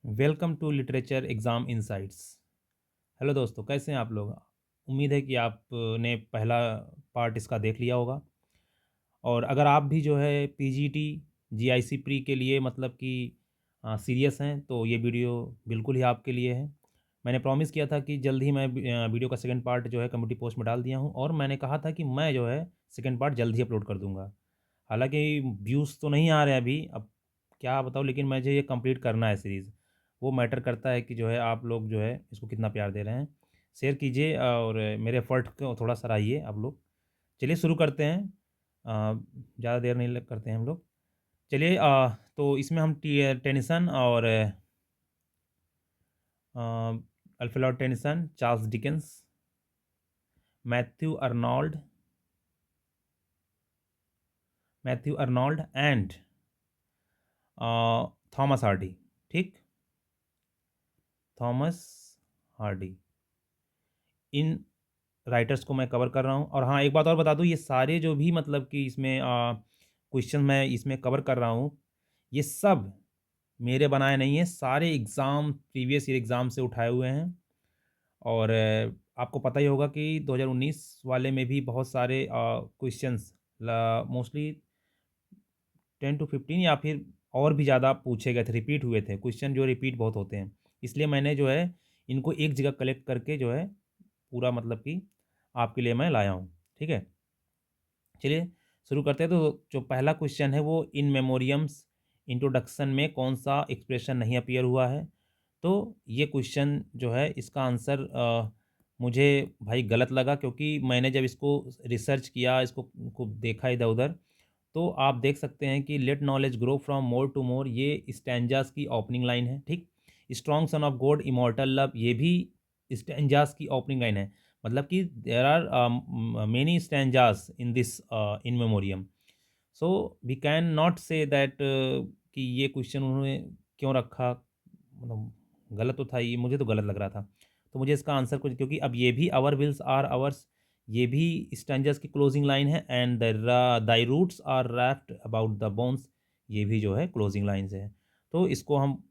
Welcome to literature exam insights. Hello दोस्तों, कैसे हैं आप लोग? उम्मीद है कि आपने पहला पार्ट इसका देख लिया होगा। और अगर आप भी जो है पीजीटी जीआईसी प्री के लिए मतलब कि सीरियस हैं तो ये वीडियो बिल्कुल ही आपके लिए है। मैंने प्रॉमिस किया था कि जल्द ही मैं वीडियो का सेकंड पार्ट जो है कम्युनिटी पोस्ट में डाल दिया हूँ, और मैंने कहा था कि मैं जो है सेकंड पार्ट जल्द ही अपलोड कर दूंगा। हालांकि व्यूज़ तो नहीं आ रहे हैं अभी, अब क्या बताऊँ, लेकिन मुझे ये कंप्लीट करना है सीरीज़। वो मैटर करता है कि जो है आप लोग जो है इसको कितना प्यार दे रहे हैं। शेयर कीजिए और मेरे एफर्ट को थोड़ा सराहिए आप लोग। चलिए शुरू करते हैं। ज़्यादा देर नहीं करते हैं हम लोग। चलिए, तो इसमें हम टेनिसन और Alfred Tennyson, Charles Dickens, Matthew Arnold Matthew Arnold and Thomas Hardy. ठीक, थॉमस हार्डी, इन राइटर्स को मैं कवर कर रहा हूँ। और हाँ, एक बात और बता दूँ, ये सारे जो भी मतलब कि इसमें क्वेश्चन मैं इसमें कवर कर रहा हूँ, ये सब मेरे बनाए नहीं हैं, सारे एग्ज़ाम प्रीवियस ईयर एग्ज़ाम से उठाए हुए हैं। और आपको पता ही होगा कि 2019 वाले में भी बहुत सारे क्वेश्चंस मोस्टली 10 to 15 या फिर और भी ज़्यादा पूछे गए थे, रिपीट हुए थे क्वेश्चन, जो रिपीट बहुत होते हैं। इसलिए मैंने जो है इनको एक जगह कलेक्ट करके जो है पूरा मतलब कि आपके लिए मैं लाया हूँ। ठीक है, चलिए शुरू करते हैं। तो जो पहला क्वेश्चन है वो इन मेमोरियम्स इंट्रोडक्शन में कौन सा एक्सप्रेशन नहीं अपीयर हुआ है। तो ये क्वेश्चन जो है इसका आंसर मुझे भाई गलत लगा, क्योंकि मैंने जब इसको रिसर्च किया, इसको को देखा इधर उधर, तो आप देख सकते हैं कि let knowledge grow from more to more, ये स्टैंजास की ओपनिंग लाइन है। ठीक, strong son of God immortal love, ये भी स्टैंजास की ओपनिंग लाइन है। मतलब कि there are many stanzas in this in memoriam. So we can not say that कि ये क्वेश्चन उन्होंने क्यों रखा, मतलब गलत तो था, ये मुझे तो गलत लग रहा था। तो मुझे इसका आंसर कुछ, क्योंकि अब ये भी आवर विल्स आर आवर्स, ये भी स्टैंजर्स की क्लोजिंग लाइन है। And thy roots are wrapped about the bones, ये भी जो है क्लोजिंग लाइन से है। तो इसको हम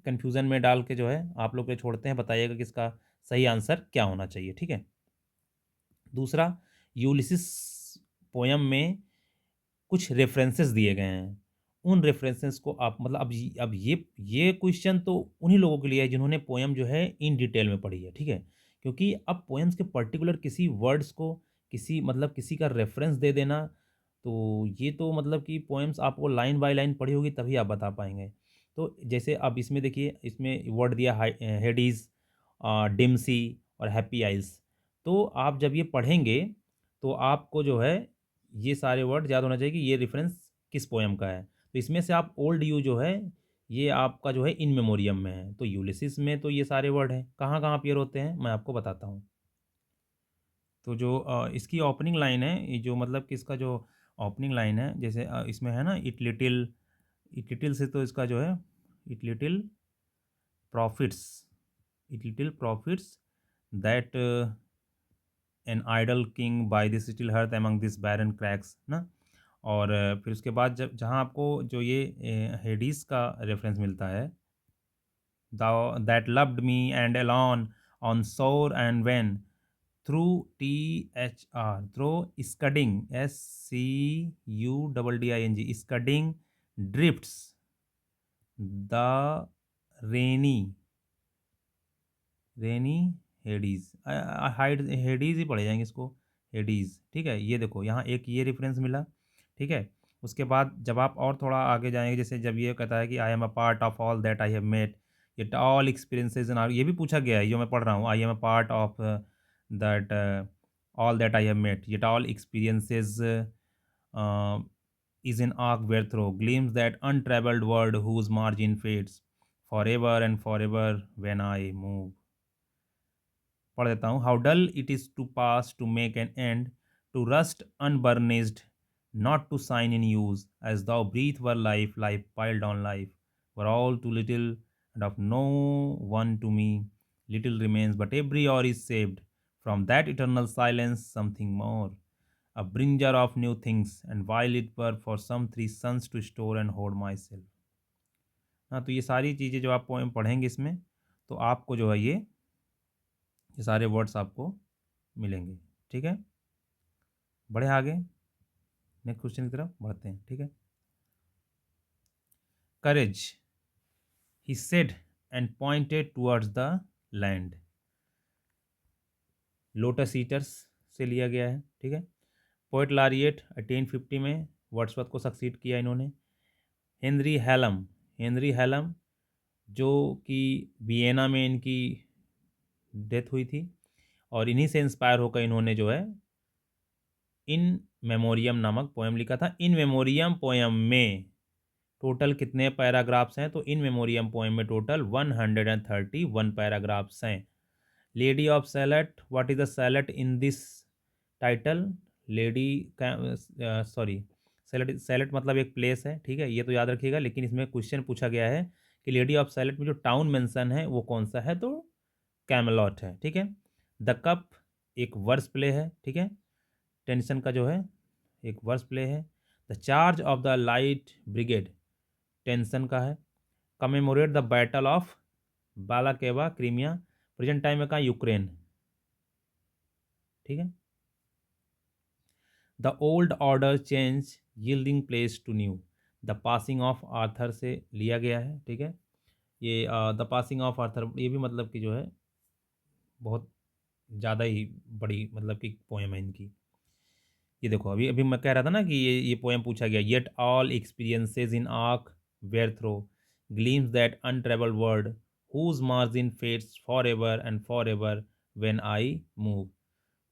कन्फ्यूज़न में डाल के जो है आप लोग के छोड़ते हैं, बताइएगा कि इसका सही आंसर क्या होना चाहिए। ठीक है, दूसरा, यूलिसिस पोयम में कुछ रेफरेंसेस दिए गए हैं। उन रेफरेंसेस को आप मतलब अब ये क्वेश्चन तो उन्हीं लोगों के लिए है जिन्होंने पोयम जो है इन डिटेल में पढ़ी है। ठीक है, क्योंकि अब पोएम्स के पर्टिकुलर किसी वर्ड्स को किसी मतलब किसी का रेफरेंस दे देना, तो ये तो मतलब कि पोएम्स आपको लाइन बाय लाइन पढ़ी होगी तभी आप बता पाएंगे। तो जैसे अब इसमें देखिए, इसमें वर्ड दिया हेडीज, डिम्सी और हैप्पी आइल्स। तो आप जब ये पढ़ेंगे तो आपको जो है ये सारे वर्ड याद होना चाहिए कि ये रेफरेंस किस पोएम का है। तो इसमें से आप ओल्ड यू जो है ये आपका जो है इन मेमोरियम में है, तो यूलिसिस में तो ये सारे वर्ड हैं। कहाँ कहाँ अपीयर होते हैं मैं आपको बताता हूँ। तो जो इसकी ओपनिंग लाइन है, ये जो मतलब कि इसका जो ओपनिंग लाइन है, जैसे इसमें है ना, इट लिटिल से तो इसका जो है it little profits, it little profits that an idle king by this still hearth among this barren crags ना। और फिर उसके बाद जब जहाँ आपको जो ये हेडीस का रेफरेंस मिलता है, thou that loved me and alone on shore and when through through scudding SCUDDING scudding drifts the rainy rainy Hyades, Hyades ही पढ़े जाएंगे इसको, हेडीज। ठीक है, ये देखो यहाँ एक ये रेफरेंस मिला। ठीक है, उसके बाद जब आप और थोड़ा आगे जाएंगे, जैसे जब ये कहता है कि I am a part of all that I have met, it all experiences in are, ये भी पूछा गया है जो मैं पढ़ रहा हूँ, I am a part of that all that I have met, it all experiences is an arc where through gleams that untraveled world whose margin fades forever and forever when I move। पढ़ देता हूँ। How dull it is to pause to make an end to rust unburnished not to sign in use as thou breathe were life life piled on life were all too little and of no one to me little remains but every hour is saved from that eternal silence something more a bringer of new things and while it were for some 3 suns to store and hoard myself। हाँ, तो ये सारी चीज़ें जो आप poem पढ़ेंगे इसमें, तो आपको जो है ये सारे वर्ड्स आपको मिलेंगे। ठीक है, बढ़े आगे, नेक्स्ट क्वेश्चन की तरफ बढ़ते हैं। ठीक है, courage, he said and pointed towards the land, lotus eaters से लिया गया है। ठीक है, पोएट लारिएट 1850 में वर्ड्सवर्थ को सक्सीड किया इन्होंने। हेनरी हैलम, हेनरी हैलम जो कि वियना में इनकी डेथ हुई थी, और इन्हीं से इंस्पायर होकर इन्होंने जो है इन मेमोरियम नामक पोएम लिखा था। इन मेमोरियम पोएम में टोटल कितने पैराग्राफ्स हैं? तो इन मेमोरियम पोएम में टोटल 131 पैराग्राफ्स हैं। Lady of Shalott, what is the Shalott in this title? Lady, sorry, Shalott, Shalott मतलब एक प्लेस है। ठीक है, ये तो याद रखिएगा, लेकिन इसमें क्वेश्चन पूछा गया है कि लेडी ऑफ सैलट में जो टाउन मेंशन है वो कौन सा है? तो कैमलॉट है। ठीक है, द कप एक वर्स प्ले है। ठीक है, टेंसन का जो है एक वर्स प्ले है। The charge of the light brigade Tennyson का है। Commemorate the battle of Balaclava, Crimea, present time में कहाँ? यूक्रेन। ठीक है, the old order change yielding place to new, the passing of Arthur से लिया गया है। ठीक है, ये द पासिंग ऑफ आर्थर ये भी मतलब कि जो है बहुत ज़्यादा ही बड़ी मतलब कि पोएम है इनकी। ये देखो, अभी अभी मैं कह रहा था ना कि ये पोएम पूछा गया, yet all experiences in arch where through gleams that untravelled world whose margin fades for ever and for ever when I move.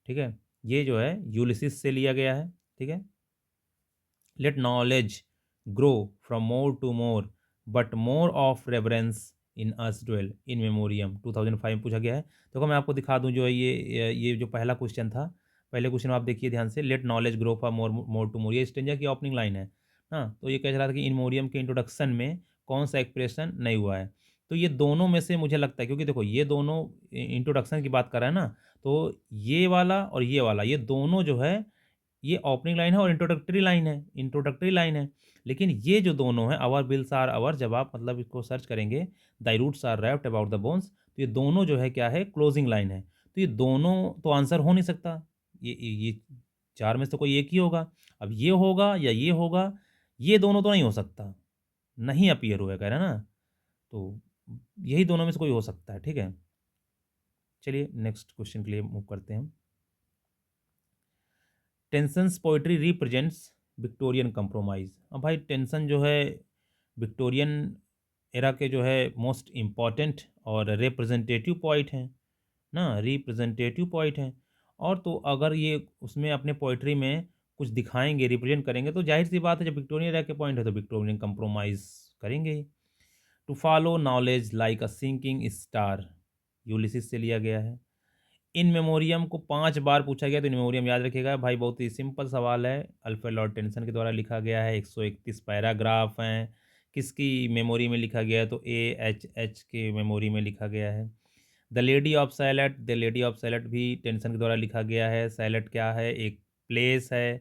ठीक है, ये जो है यूलिसिस से लिया गया है। ठीक है, let knowledge grow from more to more but more of reverence in us dwell in memoriam 2005 में पूछा गया है। देखो मैं आपको दिखा दूं जो है ये जो पहला क्वेश्चन था, पहले क्वेश्चन आप देखिए ध्यान से, let knowledge grow from more more to more, ये स्टेंजा की ओपनिंग लाइन है। हाँ, तो ये कह रहा था कि इन मोरियम के इंट्रोडक्शन में कौन सा एक्सप्रेशन नहीं हुआ है? तो ये दोनों में से मुझे लगता है, क्योंकि देखो ये दोनों इंट्रोडक्शन की बात कर रहा है ना, तो ये वाला और ये वाला, ये दोनों जो है ये ओपनिंग लाइन है और इंट्रोडक्टरी लाइन है, इंट्रोडक्टरी लाइन है। लेकिन ये जो दोनों हैं, आवर बिल्स आर आवर, जब आप मतलब इसको सर्च करेंगे, the roots are wrapped about the bones, तो ये दोनों जो है क्या है? क्लोजिंग लाइन है। तो ये दोनों तो आंसर हो नहीं सकता, ये चार में से तो कोई एक ही होगा। अब ये होगा या ये होगा, ये दोनों तो नहीं हो सकता, नहीं अपीयर हुआ कह रहा है ना, तो यही दोनों में से कोई हो सकता है। ठीक है, चलिए नेक्स्ट क्वेश्चन के लिए मूव करते हैं। टेंसन्स पोइट्री रिप्रेजेंट्स विक्टोरियन कंप्रोमाइज़। अब भाई टेंसन जो है विक्टोरियन एरा के जो है मोस्ट इम्पॉर्टेंट और रिप्रेजेंटेटिव पॉइट हैं ना, रिप्रेजेंटेटिव पॉइट हैं। और तो अगर ये उसमें अपने पोइट्री में कुछ दिखाएंगे, रिप्रेजेंट करेंगे, तो जाहिर सी बात है जब विक्टोरियन एरा के पॉइंट है तो विक्टोरियन कंप्रोमाइज़ करेंगे ही। To follow knowledge like a sinking star, Ulysses से लिया गया है। इन मेमोरियम को 5 बार पूछा गया, तो इन मेमोरियम याद रखिएगा भाई, बहुत ही सिंपल सवाल है, अल्फ्रेड लॉर्ड टेंसन के द्वारा लिखा गया है। 131 पैराग्राफ हैं। किसकी मेमोरी में लिखा गया है? तो AHH के मेमोरी में लिखा गया है। The lady of Shalott, the lady of Shalott भी टेंसन के द्वारा लिखा गया है। सैलट क्या है? एक प्लेस है,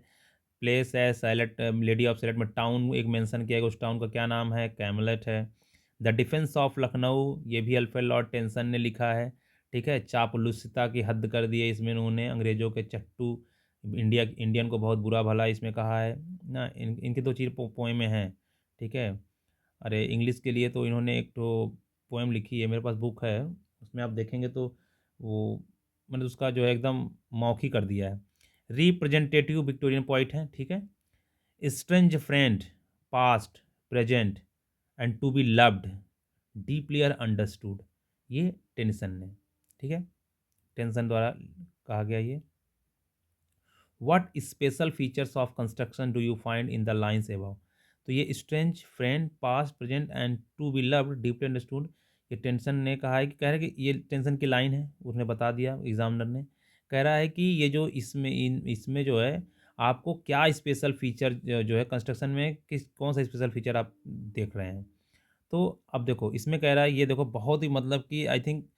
प्लेस है सैलट। लेडी ऑफ सैलट में टाउन एक मेंशन किया गया, उस टाउन का क्या नाम है? कैमलेट है। द डिफेंस ऑफ लखनऊ, ये भी अल्फ्रेड लॉर्ड टेंसन ने लिखा है। ठीक है, चापलूसिता की हद कर दी है इसमें उन्होंने, अंग्रेज़ों के चट्टू, इंडियन को बहुत बुरा भला इसमें कहा है ना। इनकी दो चीज़ पोएमें हैं। ठीक है, अरे इंग्लिश के लिए तो इन्होंने एक तो पोएम लिखी है, मेरे पास बुक है, उसमें आप देखेंगे तो वो मैंने उसका जो है एकदम मौखिक कर दिया है। रिप्रेजेंटेटिव विक्टोरियन पॉइंट है। ठीक है, strange friend, past, present and to be loved, deeply are understood, ये टेंसन ने। ठीक है, टेंसन द्वारा कहा गया ये। What special features of construction do you find in the lines above, तो ये strange friend, past, present and to be loved, deeply understood, ये टेंसन ने कहा है कि कह रहा है कि ये टेंसन की लाइन है, उसने बता दिया एग्जामिनर ने। कह रहा है कि ये जो इसमें जो है आपको क्या स्पेशल फीचर जो है कंस्ट्रक्शन में, किस कौन सा स्पेशल फीचर आप देख रहे हैं? तो अब देखो इसमें कह रहा है, ये देखो बहुत ही मतलब कि आई थिंक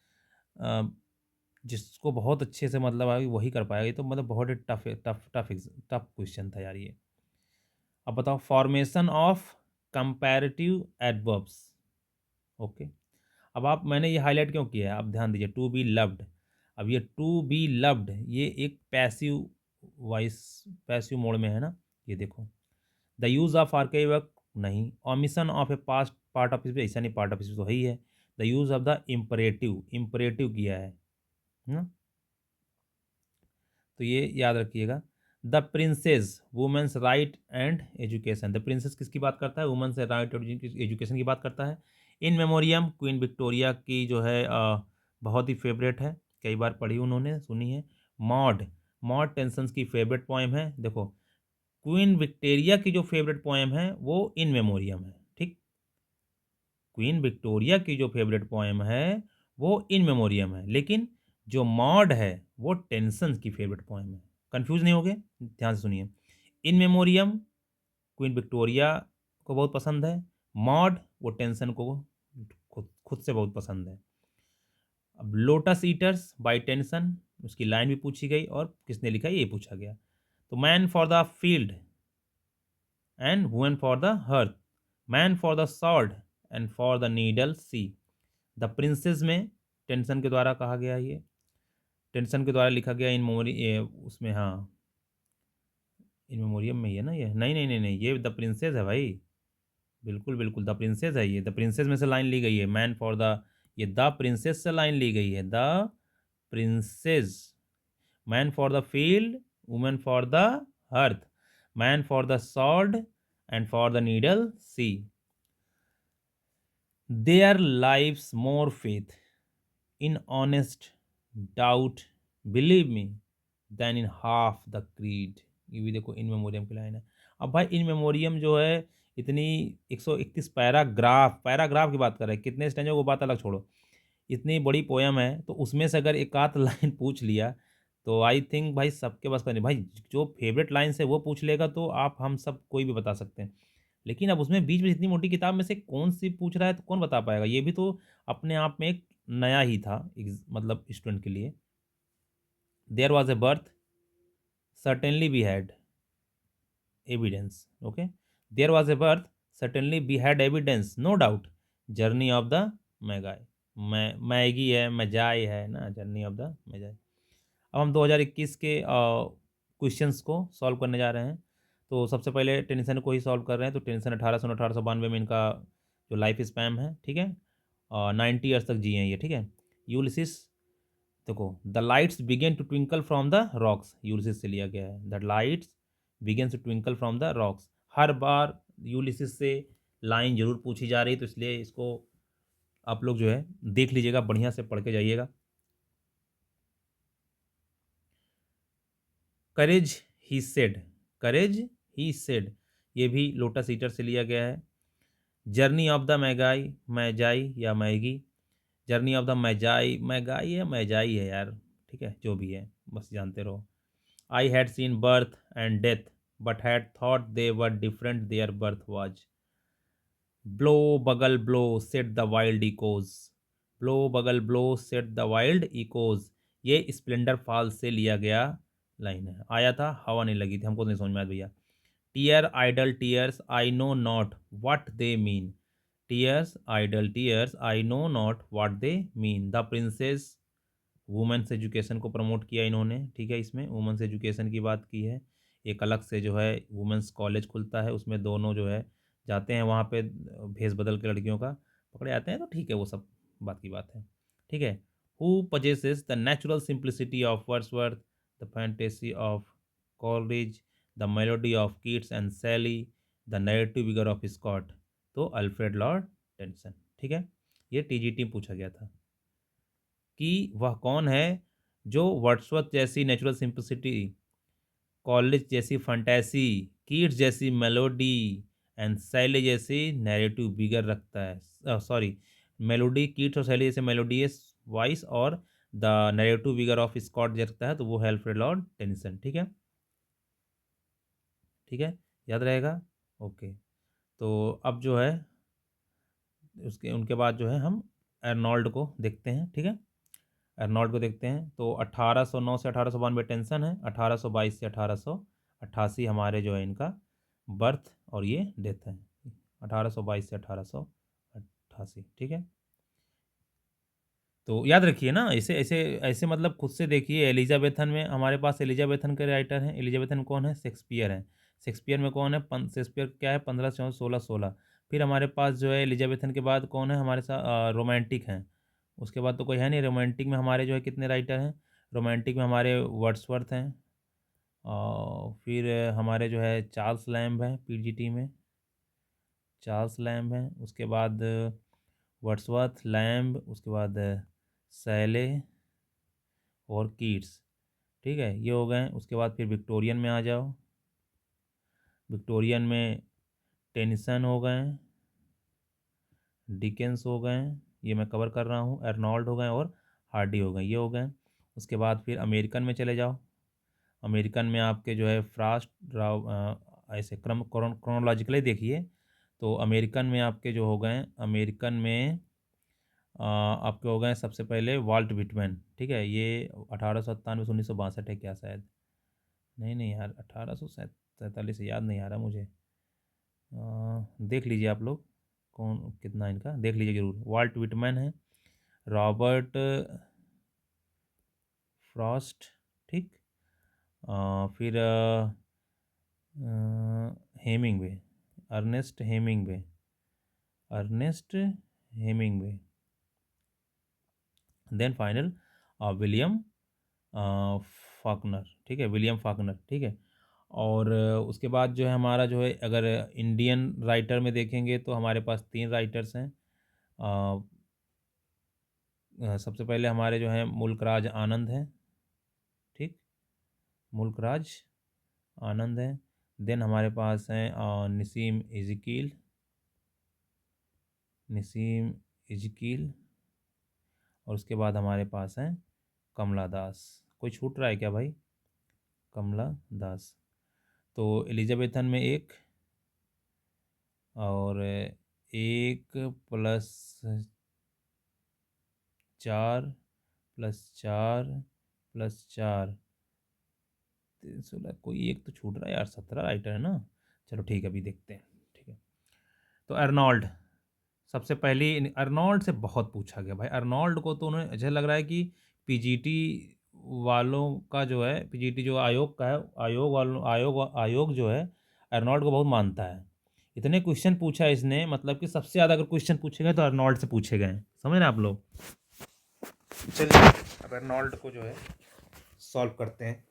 जिसको बहुत अच्छे से मतलब आएगी वही कर पाएगा, ये तो मतलब बहुत ही tough tough tough tough question था यार ये। अब बताओ, formation of comparative adverbs, okay. अब आप, मैंने ये हाईलाइट क्यों किया है, अब ध्यान दीजिए, टू बी लव्ड। अब ये टू बी लव्ड ये एक पैसिव वॉइस, पैसिव मोड में है ना, ये देखो। द यूज ऑफ आर्काइव नहीं, omission of a past part of speech, ऐसा नहीं, पार्ट ऑफ स्पीच तो है ही है। The use of the imperative, imperative किया है ना, तो ये याद रखिएगा। The princess, women's right and education. The princess किसकी बात करता है, वुमेन्स राइट और एजुकेशन की बात करता है। इन मेमोरियम, क्वीन विक्टोरिया की जो है बहुत ही फेवरेट है, कई बार पढ़ी उन्होंने, सुनी है। मॉड, मॉड टेंसन्स की फेवरेट पोएम है। देखो, क्वीन विक्टोरिया की जो फेवरेट पोएम है वो इन मेमोरियम है, ठीक। क्वीन विक्टोरिया की जो फेवरेट पोएम है वो इन मेमोरियम है, लेकिन जो मॉड है वो टेंसन की फेवरेट पोएम है। कंफ्यूज नहीं हो गए, ध्यान से सुनिए। इन मेमोरियम क्वीन विक्टोरिया को बहुत पसंद है, मॉड वो टेंसन को खुद खुद से बहुत पसंद है। अब लोटस ईटर्स बाय टेंसन, उसकी लाइन भी पूछी गई और किसने लिखा ये पूछा गया। तो man for the field and women for the hearth, man for the sword and for the needle she. The princess में टेंसन के द्वारा कहा गया, ये टेंसन के द्वारा लिखा गया इन मेमोरी, उसमें, हाँ, इन मेमोरियम में ही है ना ये, नहीं नहीं नहीं नहीं, ये द प्रिंसेस है भाई, बिल्कुल बिल्कुल द प्रिंसेस है ये, द प्रिंसेस में से लाइन ली गई है, मैन फॉर द, ये द प्रिंसेस से लाइन ली गई है, the princess. Man for the field, women for the hearth, man for the sword and for the needle she. There lives more faith in honest doubt believe me than in half the creed. ये भी देखो इन memoriam की line है। अब भाई इन memoriam जो है इतनी 131 पैराग्राफ, पैराग्राफ की बात कर रहे हैं, कितने स्टैंजों को बात अलग छोड़ो, इतनी बड़ी पोयम है, तो उसमें से अगर एक आध लाइन पूछ लिया तो आई थिंक भाई सबके बस का नहीं भाई, जो फेवरेट लाइन से वो पूछ लेगा तो आप हम सब कोई भी बता सकते हैं। लेकिन अब उसमें बीच में इतनी मोटी किताब में से कौन सी पूछ रहा है तो कौन बता पाएगा, ये भी तो अपने आप में एक नया ही था, मतलब स्टूडेंट के लिए। There was a birth, certainly we had evidence, okay, there was a birth, certainly we had evidence, no doubt, journey of the magi, Maggi है, मजाई है ना, जर्नी ऑफ द मजाई। अब हम 2021 के क्वेश्चंस को सॉल्व करने जा रहे हैं। तो सबसे पहले टेंशन को ही सॉल्व कर रहे हैं। तो टेंशन 1892 में इनका जो लाइफ स्पैम है, ठीक है, 90 ईयर्स तक जिए हैं ये, ठीक है। यूलिसिस, देखो, the lights begin to twinkle from the rocks, Ulysses से लिया गया है, the lights begin to twinkle from the rocks. हर बार यूलिसिस से लाइन जरूर पूछी जा रही है, तो इसलिए इसको आप लोग जो है देख लीजिएगा, बढ़िया से पढ़ के जाइएगा। करेज he said, courage he said, ये भी लोटस ईटर से लिया गया है। जर्नी ऑफ द मैगाई, मैजाई या मैगी, जर्नी ऑफ द मैजाई, मैगाई है मैजाई है यार, ठीक है, जो भी है बस जानते रहो। I had seen birth and death but had thought they were different, there birth was. Blow bugle blow set the wild echoes, blow bugle blow set the wild echoes, ये स्प्लेंडर फॉल से लिया गया line है। आया था, हवा नहीं लगी थी, हमको नहीं समझ में आया भैया। Tear idle tears I know not what they mean, tears idle tears I know not what they mean. The princess, women's education को प्रमोट किया इन्होंने, ठीक है, इसमें वुमेन्स एजुकेशन की बात की है। एक अलग से जो है वुमेन्स कॉलेज खुलता है, उसमें दोनों जो है जाते हैं वहाँ पे, भेष बदल के लड़कियों का पकड़े आते हैं, तो ठीक है, वो सब बात की बात है, ठीक है। Who possesses the natural simplicity of Wordsworth, the fantasy of Coleridge, the melody of Keats and Shelley, the narrative vigour of Scott, तो अल्फ्रेड लॉर्ड टेंसन, ठीक है। ये टीजीटी पूछा गया था कि वह कौन है जो वर्ड्सवर्थ जैसी नेचुरल सिंप्लिसिटी, कॉलेज जैसी फंटेसी, कीट्स जैसी मेलोडी एंड शैली जैसी नैरेटिव बिगर रखता है, सॉरी, मेलोडी, कीट्स और शैली जैसे मेलोडियस वॉइस और the narrative vigour of Scott जो रखता है, तो वो है अल्फ्रेड लॉर्ड टेनिसन, ठीक है, ठीक है, याद रहेगा, ओके। तो अब जो है उसके उनके बाद जो है हम अर्नोल्ड को देखते हैं, ठीक है, अर्नोल्ड को देखते हैं। तो 1809 से 1892 टेंशन है, 1822 से 1888 हमारे जो है इनका बर्थ और ये डेथ है, 1822 से 1888। 1888। ठीक है, तो याद रखिए ना, ऐसे ऐसे ऐसे मतलब खुद से देखिए। एलिजाबेथन में हमारे पास एलिजाबेथन के राइटर हैं। एलिजाबेथन कौन है? शेक्सपियर हैं। शेक्सपियर में कौन है? शेक्सपियर क्या है? 1514 16 16। फिर हमारे पास जो है एलिजाबेथन के बाद कौन है हमारे साथ? रोमांटिक हैं। उसके बाद तो कोई है नहीं। रोमांटिक में हमारे जो है कितने राइटर हैं? रोमांटिक में हमारे वर्ड्सवर्थ हैं, और फिर हमारे जो है चार्ल्स लैम्ब हैं पीजीटी में। चार्ल्स लैम्ब हैं, उसके बाद वर्ड्सवर्थ, लैम्ब, उसके बाद सैले और कीट्स। ठीक है, ये हो गए। उसके बाद फिर विक्टोरियन में आ जाओ। विक्टोरियन में टेनिसन हो गए, डिकेंस हो गए, ये मैं कवर कर रहा हूँ, एर्नॉल्ड हो गए और हार्डी हो गए, ये हो गए। उसके बाद फिर अमेरिकन में चले जाओ। अमेरिकन में आपके जो है फ्रास्ट राव, ऐसे क्रोनोलॉजिकली देखिए तो अमेरिकन में आपके जो हो गए, अमेरिकन में आपके हो गए सबसे पहले वाल्ट विटमैन। ठीक है, ये 1897 से 1962 है क्या शायद? नहीं नहीं यार, 1847 से याद नहीं आ रहा मुझे। देख लीजिए आप लोग, कौन कितना इनका देख लीजिए जरूर। वाल्ट विटमैन है, रॉबर्ट फ्रॉस्ट, ठीक। फिर Hemingway, Ernest Hemingway, Ernest Hemingway. Then final William Faulkner. ठीक है, विलियम फाकनर। ठीक है, और उसके बाद जो है हमारा जो है, अगर इंडियन राइटर में देखेंगे तो हमारे पास 3 राइटर्स हैं। सबसे पहले हमारे जो हैं मुल्कराज आनंद हैं। ठीक, मुल्कराज आनंद हैं। देन हमारे पास हैं नसीम इजकील, नसीम इजकील। और उसके बाद हमारे पास हैं कमला दास। कोई छूट रहा है क्या भाई? कमला दास। तो एलिजाबेथन में एक, और 1 + 4 + 4 + 4 316। कोई एक तो छूट रहा है यार, 17 राइटर है ना। चलो ठीक है, अभी देखते हैं। ठीक है, तो अर्नॉल्ड सबसे पहले। अर्नॉल्ड से बहुत पूछा गया भाई। अर्नॉल्ड को तो उन्हें मुझे लग रहा है कि पीजीटी वालों का जो है, पीजीटी जो आयोग का है, आयोग जो है अर्नॉल्ड को बहुत मानता है। इतने क्वेश्चन पूछा है इसने, मतलब कि सबसे ज़्यादा अगर क्वेश्चन पूछे गए तो अर्नॉल्ड से पूछे गए हैं। समझ रहे हैं आप लोग? चलिए अब अर्नॉल्ड को जो है सॉल्व करते हैं।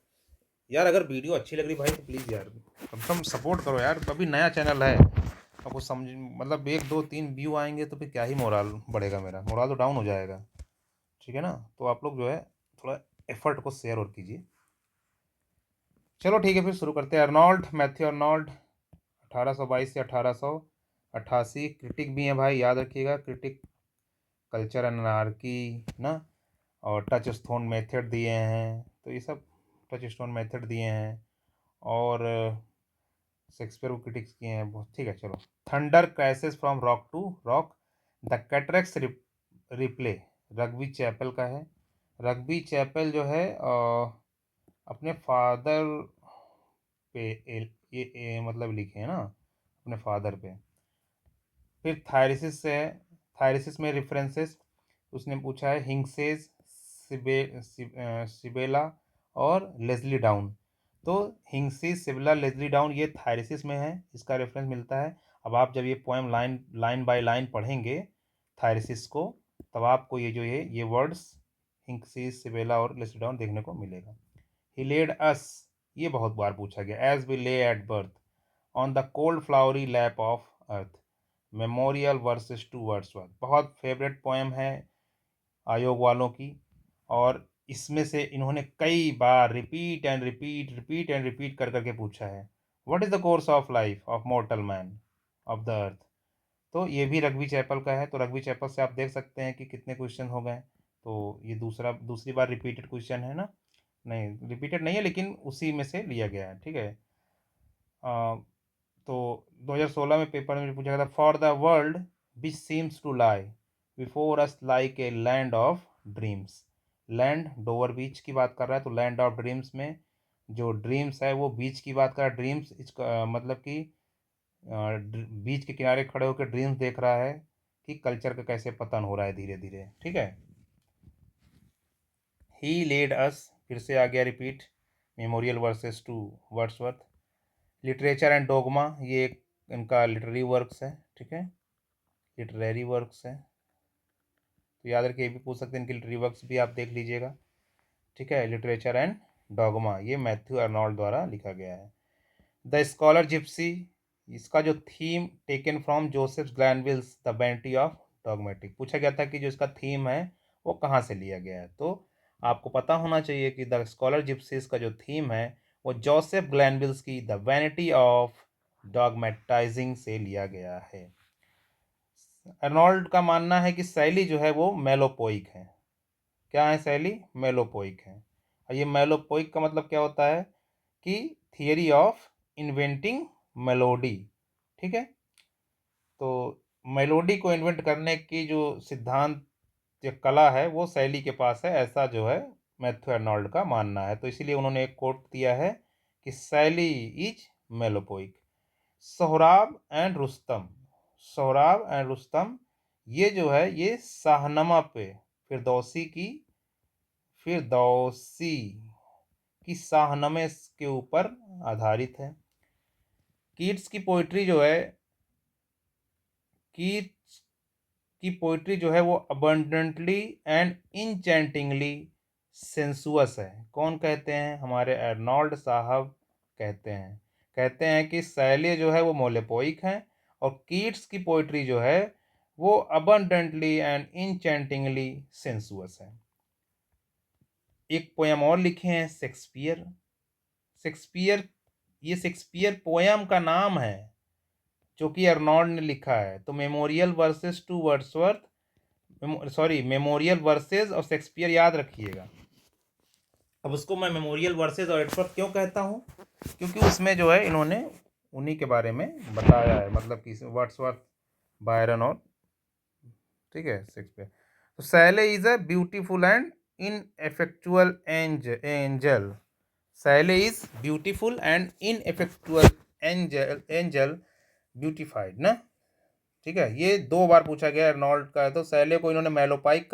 यार अगर वीडियो अच्छी लग रही भाई तो प्लीज़ यार कम से कम सपोर्ट करो यार, अभी नया चैनल है। अब कुछ समझ मतलब 1 2 3 व्यू आएंगे तो फिर क्या ही मोरल बढ़ेगा, मेरा मोरल तो डाउन हो जाएगा। ठीक है ना, तो आप लोग जो है थोड़ा एफर्ट को शेयर और कीजिए। चलो ठीक है, फिर शुरू करते हैं। अर्नॉल्ड, मैथ्यू अर्नॉल्ड, 1822 से 1888। क्रिटिक भी हैं भाई, याद रखिएगा। क्रिटिक, कल्चर एंड अनार्की ना, और टच स्टोन मेथड दिए हैं, तो ये सब टच स्टोन मेथड दिए हैं। और शेक्सपियर को क्रिटिक्स किए हैं बहुत। ठीक है, चलो। Thunder crashes from rock to rock, the cataracts reply, Rugby Chapel का है। रग्बी चैपल जो है अपने फादर पे मतलब लिखे हैं ना, अपने फादर पे। फिर थायरिसिस से है, थायरिसिस में रेफरेंसेस उसने पूछा है हिंगसेस, सिबेला और लेस्ली डाउन। तो हिंगसेस, सिबेला, लेस्ली डाउन ये थायरिसिस में है, इसका रेफरेंस मिलता है। अब आप जब ये poem line line by line पढ़ेंगे थायरिसिस को, तब आपको ये जो ये वर्ड्स हिंगसेस, सिबेला और लेस्ली डाउन देखने को मिलेगा। ही लेड अस, ये बहुत बार पूछा गया। As we lay at birth on the cold flowery lap of earth, memorial verses to Wordsworth, बहुत फेवरेट पोएम है आयोग वालों की। और इसमें से इन्होंने कई बार repeat and repeat, repeat and repeat कर करके पूछा है। What is the course of life of mortal man of the earth. तो ये भी रग्बी चैपल का है। तो रग्बी चैपल से आप देख सकते हैं कि कितने क्वेश्चन हो गए। तो ये दूसरी बार रिपीटेड क्वेश्चन है ना, नहीं रिपीटेड नहीं है लेकिन उसी में से लिया गया है। ठीक है, तो 2016 में पेपर में पूछा गया था, for the world which seems to lie before us like a land of dreams. Land Dover beach की बात कर रहा है, तो लैंड ऑफ ड्रीम्स में जो ड्रीम्स है वो बीच की बात कर रहा है। ड्रीम्स इसका मतलब कि बीच के किनारे खड़े होकर ड्रीम्स देख रहा है कि कल्चर का कैसे पतन हो रहा है धीरे धीरे, ठीक है। ही लेड अस, फिर से आ गया repeat, memorial verses to Wordsworth. Literature and dogma, ये एक इनका लिटरेरी वर्क्स है, ठीक है, लिटरेरी वर्क्स है, तो याद रखिए, ये भी पूछ सकते हैं, इनके लिटरेरी वर्क्स भी आप देख लीजिएगा, ठीक है। लिटरेचर एंड डॉगमा ये मैथ्यू अर्नोल्ड द्वारा लिखा गया है। द स्कॉलर जिप्सी, इसका जो theme taken from Joseph Glanvill's the vanity of dogmatic, पूछा गया था कि जो इसका थीम है वो कहाँ से लिया गया है, तो आपको पता होना चाहिए कि द स्कॉलर जिप्सीज का जो थीम है वो जोसेफ ग्लैनविल्स की द वैनिटी ऑफ डॉगमेटाइजिंग से लिया गया है। अर्नोल्ड का मानना है कि शैली जो है वो मेलोपोइक है। क्या है शैली? मेलोपोइक है। और ये मेलोपोइक का मतलब क्या होता है कि थियरी ऑफ इन्वेंटिंग मेलोडी, ठीक है। तो मेलोडी को इन्वेंट करने की जो सिद्धांत जो कला है वो शैली के पास है, ऐसा जो है मैथ्यू अर्नोल्ड का मानना है। तो इसीलिए उन्होंने एक कोट दिया है कि Shelley is melopoeic. Sohrab and Rustum, Sohrab and Rustum ये जो है ये शाहनमा पे फिरदौसी की शाहनमे के ऊपर आधारित है। कीट्स की पोइट्री जो है, कीट्स की पोइट्री जो है वो अबंडेंटली एंड इनचैंटिंगली सेंसुअस है। कौन कहते हैं? हमारे अर्नोल्ड साहब कहते हैं कि शैली जो है वो मोलेपोइक है और कीट्स की पोइट्री जो है वो अबंडेंटली एंड इनचैंटिंगली सेंसुअस है। एक पोयम और लिखे हैं शेक्सपियर। शेक्सपियर, ये शेक्सपियर पोयम का नाम है जो कि अर्नोल्ड ने लिखा है। तो memorial verses to Wordsworth, memorial versus और शेक्सपियर याद रखिएगा। अब उसको मैं मेमोरियल वर्सेस और वर्ड्सवर्थ क्यों कहता हूँ? क्योंकि उसमें जो है इन्होंने उन्हीं के बारे में बताया है, मतलब कि वर्ड्सवर्थ, बायरन और, ठीक है, शेक्सपियर। तो Shelley is a beautiful and ineffectual angel, Shelley is beautiful and ineffectual angel beautified ना, ठीक है। ये 2 बार पूछा गया अर्नोल्ड का है। तो शैले को इन्होंने मेलोपोइक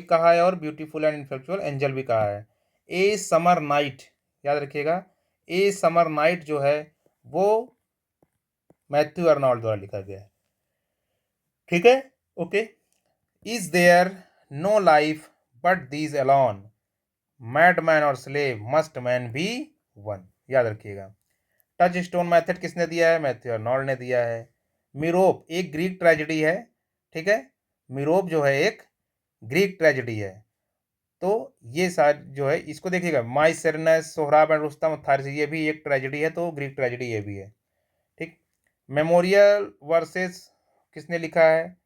कहा है और ब्यूटीफुल एंड इनफेक्चुअल एंजल भी कहा है। ए समर नाइट, याद रखिएगा, ए समर नाइट जो है वो मैथ्यू अर्नोल्ड द्वारा लिखा गया है, ठीक है, okay. Is there no life but these alone, madman और slave must man be one, याद रखिएगा। टच स्टोन मेथड किसने दिया है? मैथ्यू अर्नोल्ड ने दिया है। मीरोप एक ग्रीक ट्रेजेडी है, ठीक है, मीरोप जो है एक ग्रीक ट्रेजेडी है। तो ये सारे जो है इसको देखिएगा, माई सेरेनस, सोहराब एंड रुस्तम थारिस, ये भी एक ट्रेजेडी है, तो ग्रीक ट्रेजेडी ये भी है, ठीक। मेमोरियल वर्सेस किसने लिखा है?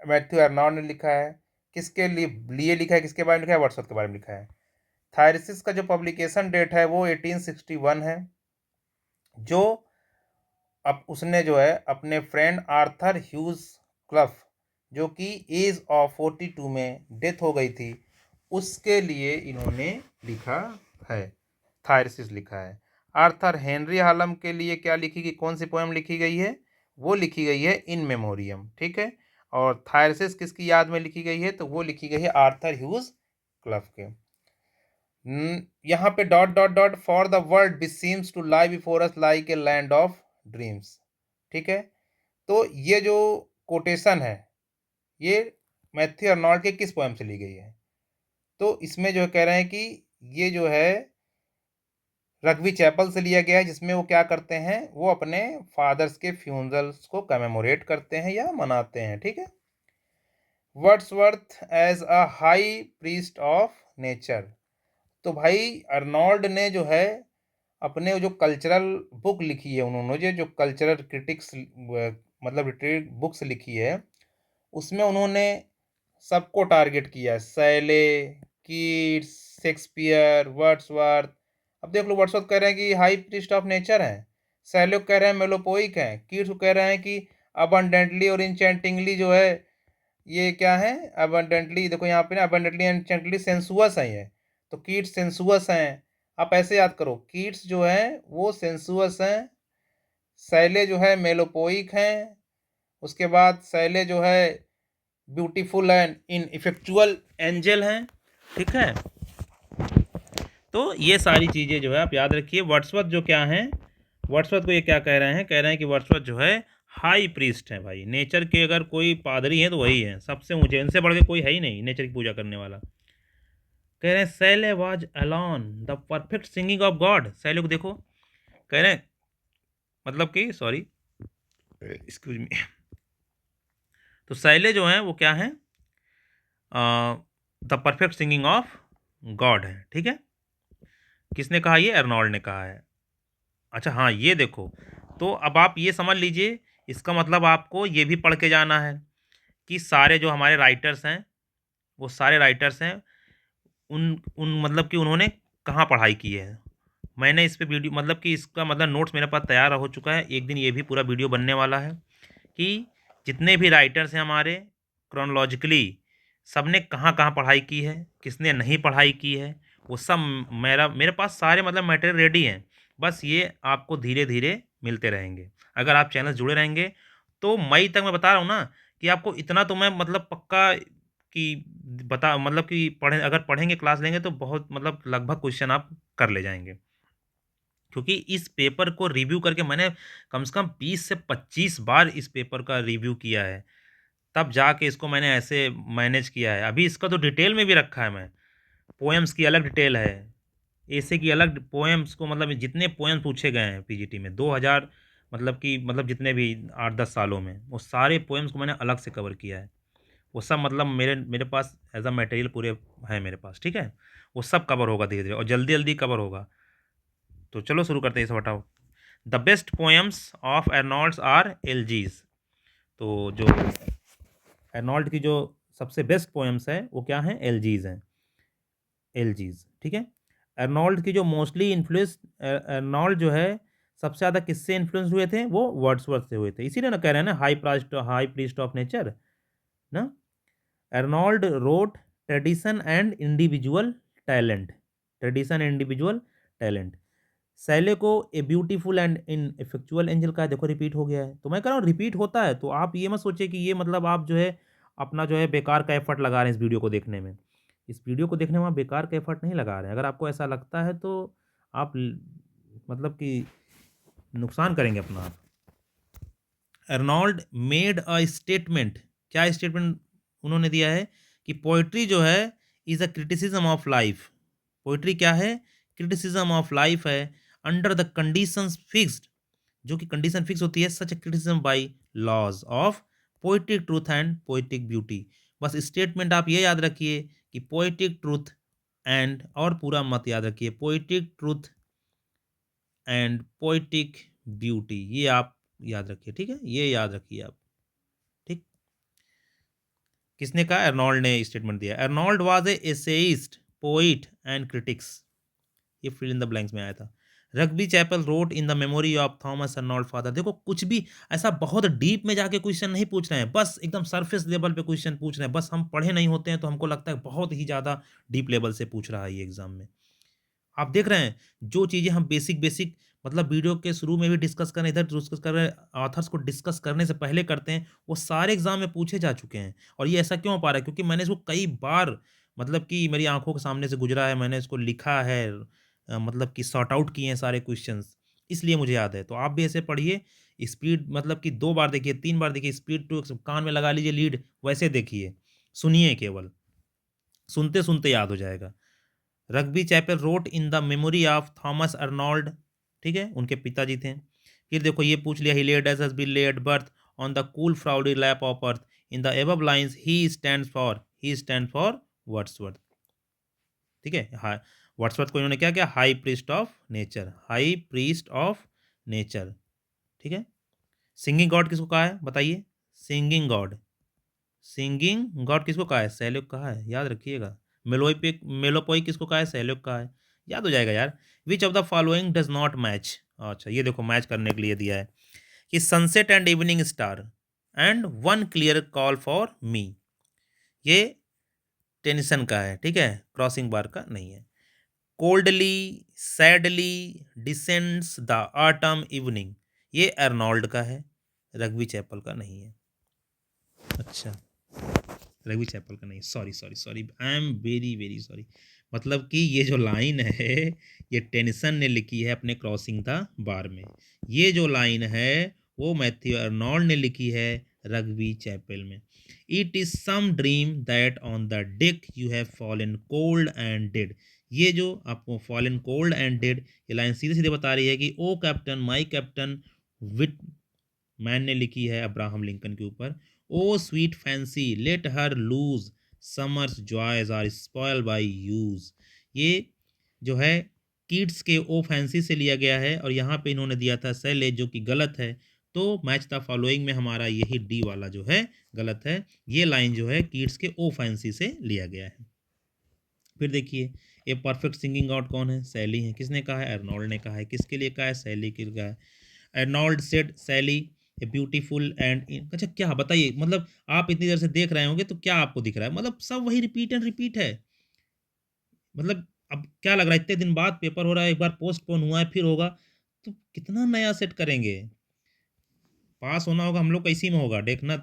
मैथ्यू अर्नोल्ड ने लिखा है। किसके लिए लिखा है, किसके बारे में लिखा है? वर्ड्सवर्थ के बारे में लिखा है। थायरिसिस का जो पब्लिकेशन डेट है वो 1861 है, जो अब उसने जो है अपने फ्रेंड आर्थर ह्यूज क्लफ, जो कि एज ऑफ 42 में डेथ हो गई थी, उसके लिए इन्होंने लिखा है, थायरसिस लिखा है। आर्थर हेनरी हालम के लिए क्या लिखी गई, कौन सी पोएम लिखी गई है? वो लिखी गई है इन मेमोरियम, ठीक है। और थायरसिस किसकी याद में लिखी गई है? तो वो लिखी गई है आर्थर ह्यूज क्लफ के। यहाँ पे dot dot dot, for the world which seems to lie before us like a land of dreams, ठीक है। तो ये जो कोटेशन है ये मैथ्यू अर्नोल्ड के किस पोएम से ली गई है? तो इसमें जो कह रहे हैं कि ये जो है रग्बी चैपल से लिया गया है, जिसमें वो क्या करते हैं, वो अपने फादर्स के फ्यूनरल्स को कमेमोरेट करते हैं या मनाते हैं, ठीक है। Wordsworth as a high priest of nature, तो भाई अर्नोल्ड ने जो है अपने जो कल्चरल बुक लिखी है, उन्होंने जो कल्चरल क्रिटिक्स मतलब लिटरेरी बुक्स लिखी है, उसमें उन्होंने सबको टारगेट किया, शैले, कीट्स, शेक्सपियर, वर्ड्सवर्थ। अब देख लो, वर्ड्सवर्थ कह रहे हैं कि हाई प्रीस्ट ऑफ नेचर हैं, शैले कह रहे हैं मेलोपोइक हैं, कीट्स कह रहे हैं कि अबंडेंटली और इंचेंटिंगली जो है ये क्या है, अबंडेंटली, देखो यहाँ पे ना, अबंडेंटली एंड इंचेंटिंगली सेंसुअस है ये, तो कीट्स सेंसुअस हैं। आप ऐसे याद करो, कीट्स जो है वो सेंसुअस हैं, शैले जो है मेलोपोइक हैं, उसके बाद सैले जो है beautiful and ineffectual angel हैं, ठीक है। तो ये सारी चीज़ें जो है आप याद रखिए। वर्ड्सवर्थ जो क्या हैं, वर्ड्सवर्थ को ये क्या कह रहे हैं, कह रहे हैं कि वर्ड्सवर्थ जो है हाई प्रीस्ट है भाई। नेचर के अगर कोई पादरी है तो वही है, सबसे ऊंचे, इनसे बढ़ के कोई है ही नहीं नेचर की पूजा करने वाला। कह रहे हैं Shelley was alone the perfect singing of God. Shelley को देखो, कह रहे हैं मतलब कि सॉरी एक्सक्यूज मी, तो सैले जो हैं वो क्या है, the perfect singing of God है, ठीक है। किसने कहा, ये अर्नोल्ड ने कहा है। अच्छा हाँ, ये देखो, तो अब आप ये समझ लीजिए, इसका मतलब आपको ये भी पढ़ के जाना है कि सारे जो हमारे राइटर्स हैं, वो सारे राइटर्स हैं, उन उन मतलब कि उन्होंने कहाँ पढ़ाई की है। मैंने इस पे वीडियो मतलब कि इसका मतलब नोट्स मेरे पास तैयार हो चुका है। एक दिन ये भी पूरा वीडियो बनने वाला है कि जितने भी राइटर्स हैं हमारे क्रोनोलॉजिकली, सब ने कहाँ कहाँ पढ़ाई की है, किसने नहीं पढ़ाई की है, वो सब मेरे पास सारे मतलब मटेरियल रेडी हैं। बस ये आपको धीरे धीरे मिलते रहेंगे। अगर आप चैनल जुड़े रहेंगे तो मई तक, मैं बता रहा हूँ ना कि आपको इतना तो मैं मतलब पक्का कि बता मतलब कि अगर पढ़ेंगे, क्लास लेंगे तो बहुत मतलब लगभग क्वेश्चन आप कर ले जाएंगे। क्योंकि इस पेपर को रिव्यू करके मैंने कम से कम 20 से 25 बार इस पेपर का रिव्यू किया है, तब जाके इसको मैंने ऐसे मैनेज किया है। अभी इसका तो डिटेल में भी रखा है मैं, पोएम्स की अलग डिटेल है, ऐसे की अलग पोएम्स को मतलब जितने पोएम्स पूछे गए हैं पीजीटी में 2000 मतलब कि मतलब जितने भी 8-10 सालों में, वो सारे पोएम्स को मैंने अलग से कवर किया है। वो सब मतलब मेरे मेरे पास एज अ मटेरियल पूरे हैं मेरे पास, ठीक है। वो सब कवर होगा धीरे धीरे और जल्दी जल्दी कवर होगा। तो चलो शुरू करते हैं, इसे हटाओ। The best poems of Arnold's are elegies. तो जो अर्नोल्ड की जो सबसे बेस्ट पोएम्स है वो क्या हैं, एलजीज हैं, एलजीज, ठीक है। अर्नोल्ड की जो मोस्टली इन्फ्लुएंस, अर्नोल्ड जो है सबसे ज़्यादा किससे इन्फ्लुएंस हुए थे, वो वर्ड्सवर्थ से हुए थे। इसीलिए ना कह रहे हैं ना हाई प्रीस्ट ऑफ नेचर ना। Arnold wrote tradition and individual talent, tradition and individual talent. Shelley को a beautiful and ineffectual angel का देखो रिपीट हो गया है। तो मैं कह रहा हूँ रिपीट होता है तो आप ये मत सोचिए कि ये मतलब आप जो है अपना जो है बेकार का एफर्ट लगा रहे हैं इस वीडियो को देखने में। इस वीडियो को देखने में आप बेकार का एफर्ट नहीं लगा रहे हैं। अगर आपको ऐसा लगता है तो आप मतलब कि नुकसान करेंगे अपना आप। अर्नोल्ड मेड अ स्टेटमेंट, क्या स्टेटमेंट उन्होंने दिया है कि पोइट्री जो है is a criticism of life. Poetry क्या है, क्रिटिसिज्म ऑफ लाइफ है, अंडर द कंडीशंस फिक्स्ड, जो कि कंडीशन फिक्स होती है, such a criticism by laws of poetic truth and poetic beauty. बस स्टेटमेंट आप ये याद रखिए कि पोइटिक ट्रूथ एंड, और पूरा मत याद रखिए, poetic truth and poetic beauty, ये आप याद रखिए, ठीक है, ये याद रखिए आप, ठीक। किसने कहा, अर्नोल्ड ने स्टेटमेंट दिया। Arnold was a essayist, poet and critics, ये फिल इन द ब्लैंक्स में आया था। Rugby Chapel wrote in the memory of Thomas Arnold father. देखो कुछ भी ऐसा बहुत डीप में जाके क्वेश्चन नहीं पूछ रहे हैं, बस एकदम सरफेस लेवल पे क्वेश्चन पूछ रहे हैं। बस हम पढ़े नहीं होते हैं तो हमको लगता है बहुत ही ज़्यादा डीप लेवल से पूछ रहा है ये एग्जाम में। आप देख रहे हैं जो चीज़ें हम बेसिक बेसिक मतलब वीडियो के शुरू में भी डिस्कस कर रहे हैं, इधर डिस्कस कर रहे हैं, ऑथर्स को डिस्कस करने से पहले करते हैं, वो सारे एग्जाम में पूछे जा चुके हैं। और ये ऐसा क्यों हो पा रहा है, क्योंकि मैंने इसको कई बार मतलब कि मेरी आंखों के सामने से गुजरा है, मैंने इसको लिखा है, मतलब कि सॉर्ट आउट किए हैं सारे क्वेश्चंस, इसलिए मुझे याद है। तो आप भी ऐसे पढ़िए, स्पीड मतलब कि 2 बार देखिए, 3 बार देखिए, स्पीड टू कान में लगा लीजिए लीड, वैसे देखिए, सुनिए, केवल सुनते सुनते याद हो जाएगा। Rugby Chapel wrote in the memory of Thomas Arnold, ठीक है, उनके पिताजी थे। फिर देखो ये पूछ लिया, he laid as has been laid birth on the cool flowery lap of earth in the above lines he stand for Wordsworth, ठीक है। हाँ, वर्ड्सवर्थ को इन्होंने क्या किया, high priest of nature, high priest of nature, ठीक है। Singing God किसको कहा है बताइए, सिंगिंग गॉड, सिंगिंग गॉड किसको कहा है, सैल्यूक कहा है, याद रखिएगा। मेलोपोई किसको कहा है, सैल्यूक कहा है, याद हो जाएगा यार। विच of the following does not match. अच्छा ये देखो मैच करने के लिए दिया है कि sunset and evening star and one clear call for me, ये टेंशन का है, ठीक है, क्रॉसिंग बार का नहीं है। Coldly sadly descends the autumn evening, ये अर्नोल्ड का है, रग्बी चैपल का नहीं है। अच्छा, रवि चैपल का नहीं, sorry sorry sorry, I am very very sorry. मतलब कि ये जो लाइन है ये टेनिसन ने लिखी है अपने क्रॉसिंग द बार में। ये जो लाइन है वो मैथ्यू अर्नोल्ड ने लिखी है रग्बी चैपल में। It is some dream that on the deck you have fallen cold and dead. ये जो आपको फॉलन कोल्ड एंड डेड, ये लाइन सीधे सीधे बता रही है कि O captain my captain Whitman ने लिखी है अब्राहम लिंकन के ऊपर। O sweet fancy let her loose summer's joys are spoiled by use. ये जो है किड्स के ओ फैंसी से लिया गया है और यहाँ पे इन्होंने दिया था सेले जो कि गलत है। तो मैच द फॉलोइंग में हमारा यही डी वाला जो है गलत है। ये लाइन जो है किड्स के ओ फैंसी से लिया गया है। फिर देखिए ए परफेक्ट सिंगिंग आउट कौन है, सैली है। किसने कहा है, अर्नोल्ड ने कहा है। किसके लिए कहा है, सैली के लिए कहा है। Arnold said Shelley a beautiful and, अच्छा क्या बताइए, मतलब आप इतनी देर से देख रहे होंगे तो क्या आपको दिख रहा है, मतलब सब वही रिपीट एंड रिपीट है। मतलब अब क्या लग रहा है, इतने दिन बाद पेपर हो रहा है, एक बार पोस्टपोन हुआ है फिर होगा, तो कितना नया सेट करेंगे। पास होना होगा हम लोग का, इसी में होगा देखना।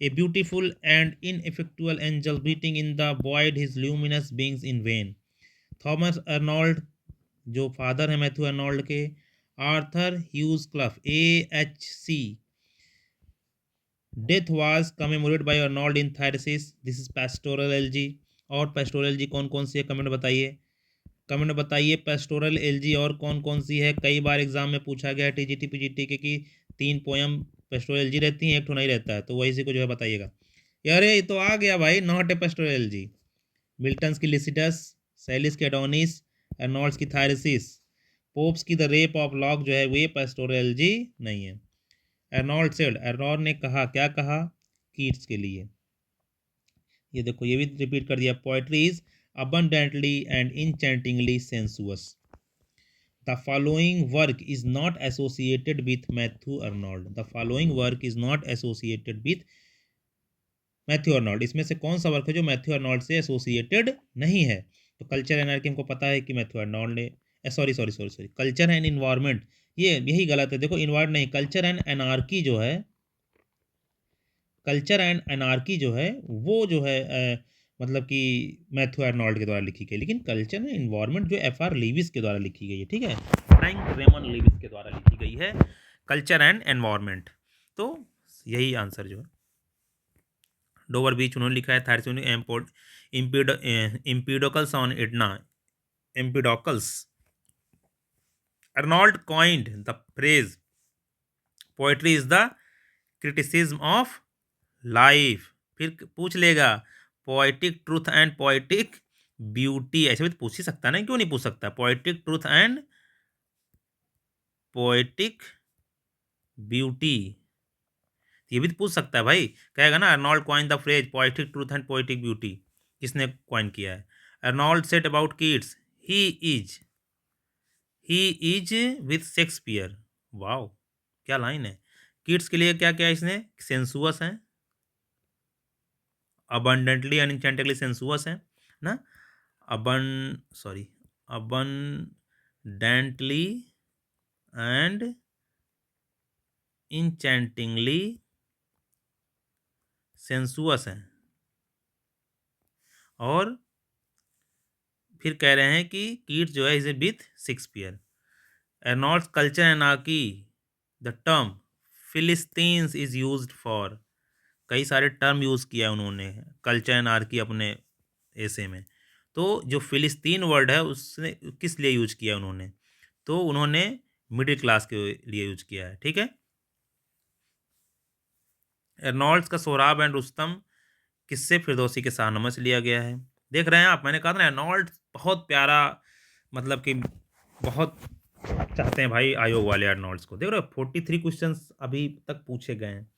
A beautiful and ineffectual angel beating in the void his luminous beings in vain. Thomas Arnold जो फादर है मैथ्यू अर्नोल्ड के। Arthur Hugh Clough AHC, death was commemorated by Arnold in Thyrsis, this is pastoral elegy. और pastoral elegy कौन कौन सी है, comment बताइए, comment बताइए pastoral elegy और कौन कौन सी है। कई बार एग्जाम में पूछा गया TGT PGT के कि 3 पोयम पेस्टोरल एलजी रहती हैं, एक तो नहीं रहता है, तो वही से को जो है बताइएगा। यार ये तो आ गया भाई, not a pastoral LG. Milton's की लिसिडस, सैलिस की एडोनिस, अर्नोल्ड्स की थायरसिस, पोप्स की द रेप ऑफ लॉक जो है वे पेस्टोरल एलजी नहीं है। अर्नोल्ड सेड, अर्नोल्ड ने कहा, क्या कहा, कीट्स के लिए। ये देखो ये भी रिपीट कर दिया, poetry is abundantly and enchantingly sensuous. The following work is not associated with Matthew Arnold. The following work is not associated with Matthew Arnold. इसमें से कौन सा वर्क है जो मैथ्यू अर्नोल्ड से एसोसिएटेड नहीं है। तो कल्चर एनार्की हमको पता है कि मैथ्यू अर्नोल्ड ने, sorry sorry sorry sorry, culture and environment, ये यही गलत है। देखो इन्वायरमेंट नहीं, कल्चर एंड एनार्की जो है, कल्चर एंड एनार्की जो है वो जो है मतलब कि मैथ्यू अर्नोल्ड के द्वारा लिखी गई, लेकिन कल्चर एंड इन्वायरमेंट जो FR लीविस के द्वारा लिखी गई है, ठीक है, फ्रैंक रेमन लीविस के द्वारा लिखी गई है कल्चर एंड एनवायरमेंट। तो यही आंसर जो है। डोवर बीच उन्होंने लिखा है Thyrsis Empedocles on Etna, Empedocles. Arnold coined the phrase poetry is the criticism of life. फिर पूछ लेगा poetic truth and poetic beauty, ऐसे भी तो पूछ ही सकता है ना, क्यों नहीं पूछ सकता, poetic truth and poetic beauty, ये भी तो पूछ सकता है भाई। कहेगा ना Arnold coin the phrase poetic truth and poetic beauty, किसने कॉइन किया है। Arnold said about kids he is he is with Shakespeare. Wow क्या लाइन है। किड्स के लिए क्या क्या इसने, सेंसुअस है, abundantly and enchantingly sensuous है ना, sorry abundantly and enchantingly sensuous है। और फिर कह रहे हैं कि कीट्स जो है is a with Shakespeare. Arnold's culture anarchy, the term philistines is used for, कई सारे टर्म यूज़ किया है उन्होंने कल्चर एनार्की अपने ऐसे में। तो जो फिलिस्तीन वर्ड है उसने किस लिए यूज किया उन्होंने, तो उन्होंने मिडिल क्लास के लिए यूज किया है, ठीक है। अर्नोल्ड्स का सोहराब एंड रुस्तम किससे, फिरदौसी के शाहनामे से लिया गया है। देख रहे हैं आप, मैंने कहा था ना अर्नोल्ड बहुत प्यारा, मतलब कि बहुत चाहते हैं भाई आयोग वाले अर्नोल्ड्स को। देख रहे हो 43 क्वेश्चन अभी तक पूछे गए हैं।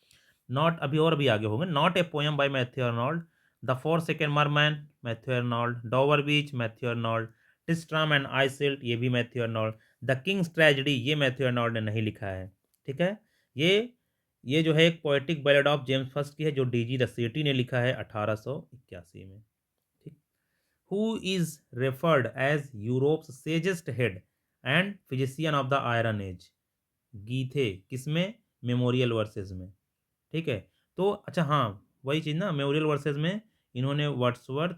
नॉट अभी और भी आगे होंगे। Not a poem by Matthew Arnold, the 4 merman Matthew Arnold, Dover beach Matthew Arnold, Tristram and Iseult ये भी Matthew Arnold, the king's tragedy ये मैथ्यू अर्नोल्ड ने नहीं लिखा है, ठीक है। ये ये जो है एक poetic ballad of James first की है जो DG रसेटी ने लिखा है 1881 में, ठीक। Who is referred as Europe's sagest head and physician of the iron age, Goethe किसमें, मेमोरियल वर्सेस में, ठीक है। तो अच्छा हाँ, वही चीज़ ना, मेमोरियल वर्सेस में इन्होंने वर्ड्सवर्थ,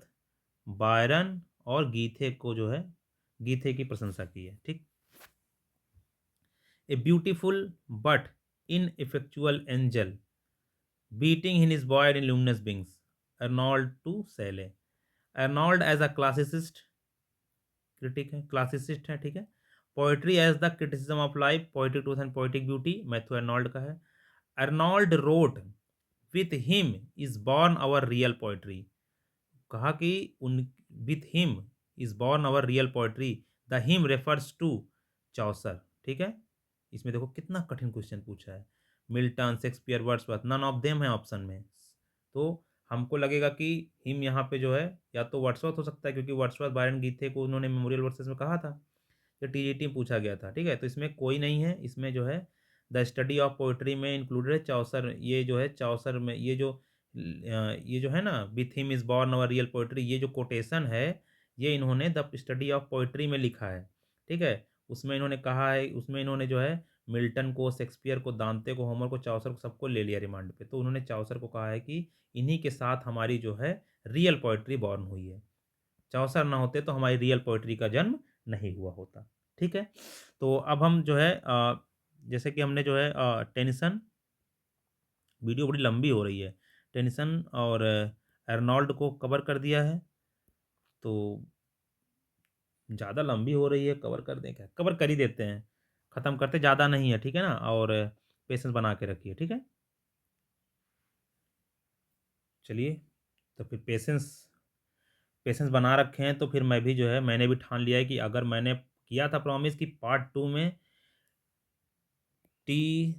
बायरन और गीथे को जो है, गीथे की प्रशंसा की है। ठीक। A beautiful but ineffectual angel beating in his void in luminous wings. Arnold to Sale. Arnold as a classicist critic है, classicist है, ठीक है। Poetry as the criticism of life, poetic truth and poetic beauty, Matthew Arnold का है। Arnold wrote with him is born our real poetry, कहा कि उन with him is born our real poetry, the him refers to Chaucer. ठीक है। इसमें देखो कितना कठिन क्वेश्चन पूछा है। Milton, Shakespeare, Wordsworth, none of them है ऑप्शन में। तो हमको लगेगा कि हिम यहाँ पे जो है या तो वर्ड्सवर्थ हो सकता है, क्योंकि वर्ड्सवर्थ बायरन गीथे को उन्होंने मेमोरियल वर्सेस में कहा था, या टीजीटी में पूछा गया था। ठीक है, तो इसमें कोई नहीं है। इसमें जो है द स्टडी ऑफ पोइट्री में इंक्लूडेड है चौसर। ये जो है चौसर में ये जो है ना, with him is born our real poetry, ये जो कोटेशन है ये इन्होंने द स्टडी ऑफ पोइट्री में लिखा है। ठीक है, उसमें इन्होंने कहा है, उसमें इन्होंने जो है मिल्टन को, शेक्सपियर को, दांते को, होमर को, चौसर को, सबको ले लिया रिमांड पे। तो उन्होंने चौसर को कहा है कि इन्हीं के साथ हमारी जो है रियल पोइट्री बॉर्न हुई है, चौसर ना होते तो हमारी रियल पोइट्री का जन्म नहीं हुआ होता। ठीक है। तो अब हम जो है जैसे कि हमने जो है टेनिसन, वीडियो बड़ी लंबी हो रही है, टेनिसन और अर्नोल्ड को कवर कर दिया है। तो ज़्यादा लंबी हो रही है, कवर कर दें क्या, कवर कर ही देते हैं, ख़त्म करते, ज़्यादा नहीं है। ठीक है ना, और पेशेंस बना के रखिए। ठीक है, चलिए। तो फिर पेशेंस पेशेंस बना रखे हैं, तो फिर मैं भी जो है, मैंने भी ठान लिया है कि अगर मैंने किया था प्रॉमिस कि पार्ट 2 में टी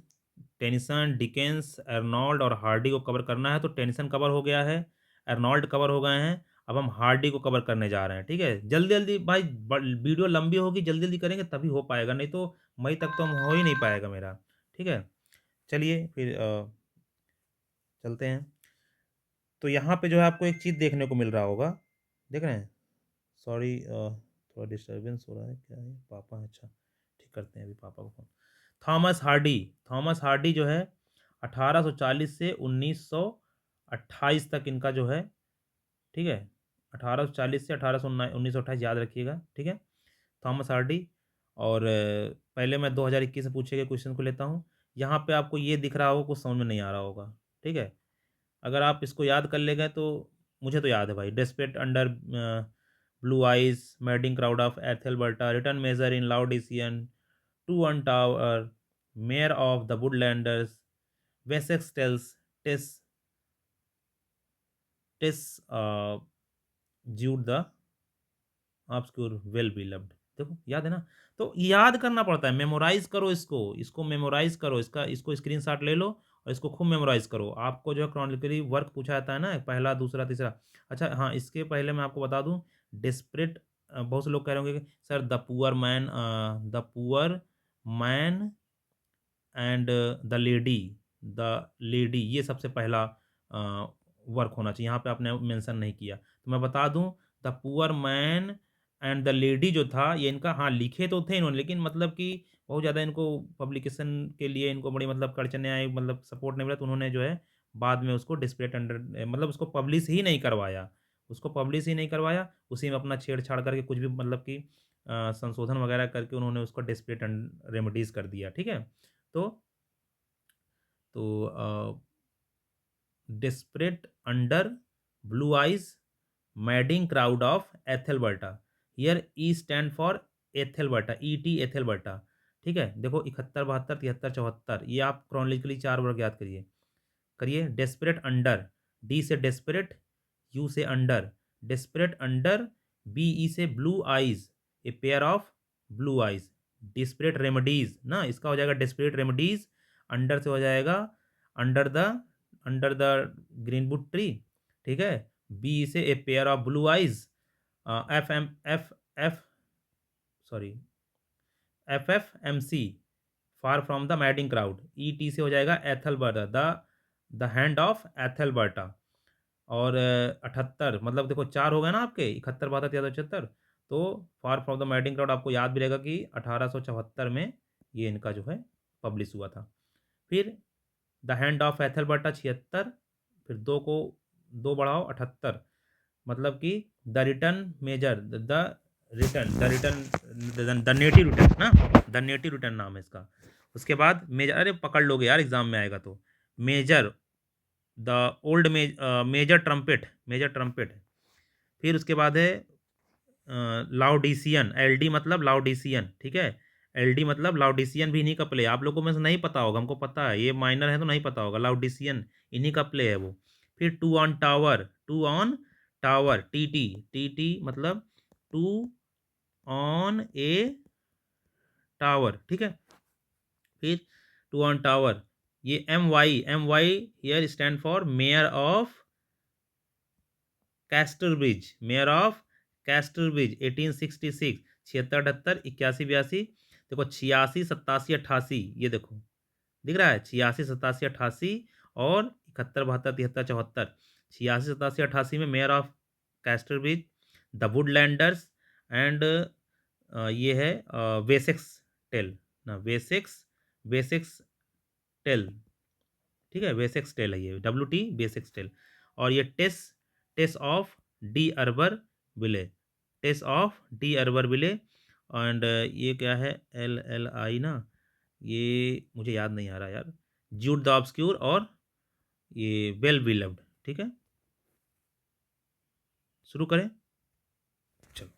टेनिसन, डिकेंस, अर्नोल्ड और हार्डी को कवर करना है, तो टेनिसन कवर हो गया है, अर्नोल्ड कवर हो गए हैं, अब हम हार्डी को कवर करने जा रहे हैं। ठीक है, जल्दी जल्दी भाई, वीडियो लंबी होगी, जल्दी जल्दी करेंगे तभी हो पाएगा, नहीं तो मई तक तो हम हो ही नहीं पाएगा मेरा। ठीक है, चलिए फिर चलते हैं। तो यहाँ पे जो है आपको एक चीज़ देखने को मिल रहा होगा, देख रहे हैं, सॉरी थोड़ा डिस्टर्बेंस हो रहा है, क्या है, पापा है, अच्छा ठीक करते हैं अभी पापा को फोन। थॉमस हार्डी जो है 1840 से 1928 तक इनका जो है, ठीक है, 1840 से 1928 याद रखिएगा। ठीक है, थॉमस हार्डी। और पहले मैं 2021 में पूछे गए क्वेश्चन को लेता हूँ। यहाँ पे आपको ये दिख रहा होगा, कुछ समझ में नहीं आ रहा होगा। ठीक है, अगर आप इसको याद कर ले गए तो, मुझे तो याद है भाई, desperate under blue eyes, madding crowd of Ethelberta, return major in Laodicean, two one tower, mayor of the वुडलैंडर्स, Wessex tales, Tess Tess Jude the obscure well beloved. देखो याद है ना, तो याद करना पड़ता है, मेमोराइज करो इसको, मेमोराइज करो, इसको स्क्रीनशॉट ले लो और इसको खूब मेमोराइज करो। आपको जो है क्रॉनिकली वर्क पूछा जाता है ना, पहला, दूसरा, तीसरा। अच्छा हाँ, इसके पहले मैं आपको बता दूं, डेस्परेट, बहुत से लोग कह रहे होंगे कि sir the poor man and the lady, ये सबसे पहला वर्क होना चाहिए। यहाँ पे आपने मेंशन नहीं किया, तो मैं बता दूं, the poor man and the lady जो था, ये इनका, हाँ लिखे तो थे इन्होंने, लेकिन मतलब कि बहुत ज़्यादा इनको पब्लिकेशन के लिए इनको बड़ी मतलब कड़चने आई, मतलब सपोर्ट नहीं मिला, तो उन्होंने जो है बाद में उसको डिस्प्ले अंडर, मतलब उसको पब्लिश ही नहीं करवाया, उसी में अपना छेड़छाड़ करके कुछ भी मतलब कि संशोधन वगैरह करके उन्होंने उसको डिस्प्ले रेमेडीज कर दिया। ठीक है, तो desperate under blue eyes madding crowd of Ethelberta, here E stand for Ethelberta, ET Ethelberta। ठीक है, देखो 71, 72, 73, 74, ये आप क्रॉनोलॉजिकली 4 वर्ग याद करिए। डेस्परेट अंडर, डी से डेस्परेट, यू से under, desperate under, B E से blue eyes, a pair of blue eyes, desperate remedies ना, इसका हो जाएगा डेस्परेट रेमेडीज, अंडर से हो जाएगा अंडर द ग्रीनवुड ट्री। ठीक है, बी से a pair of blue eyes, F M F F sorry FFMC, far from the madding crowd, ET से हो जाएगा Ethelberta, the hand of Ethelberta. और 78, मतलब देखो 4 हो गए ना आपके, 71, 72, 73, 74, तो फार फ्रॉम द मैडिंग क्राउड आपको याद भी रहेगा कि 1874 में ये इनका जो है पब्लिश हुआ था। फिर द हैंड ऑफ एथलबर्टा 76, फिर 2 को 2 बढ़ाओ 78, मतलब कि the return major, the native return ना, द नेटिव रिटर्न नाम है इसका। उसके बाद मेजर, अरे पकड़ लोगे यार एग्जाम में आएगा तो, major the old major trumpet, major trumpet. फिर उसके बाद है लाउडिसियन, एल डी मतलब लाउडिसियन, ठीक है, एल डी मतलब लाउडिसियन भी इन्हीं का प्ले, आप लोगों में से नहीं पता होगा, हमको पता है, ये माइनर है तो नहीं पता होगा, लाउडिसियन इन्हीं का प्ले है वो। फिर two on tower, two on tower, T T, T T मतलब टू ऑन ए टावर, ठीक है। फिर टू ऑन टावर, ये M Y here stand for mayor of Casterbridge, mayor of Casterbridge 1866, 76, 78, 81, 82, देखो 86, 87, 88, ये देखो दिख रहा है 86, 87, 88 और 71, 72, 73, 74, 86, 87, 88 में mayor of Casterbridge, the woodlanders and ये है वेसेक्स टेल ना, वेसेक्स, वेसेक्स टेल, ठीक है, वेसेक्स टेल है ये, डब्ल्यू टी बेसिक्स टेल। और ये Tess, Tess of the d'Urbervilles, Tess of the d'Urbervilles. And ये क्या है, एल एल आई ना, ये मुझे याद नहीं आ रहा यार, जूड द ऑब्सक्यूर और ये वेल बिलव्ड, ठीक है। शुरू करें, चलो।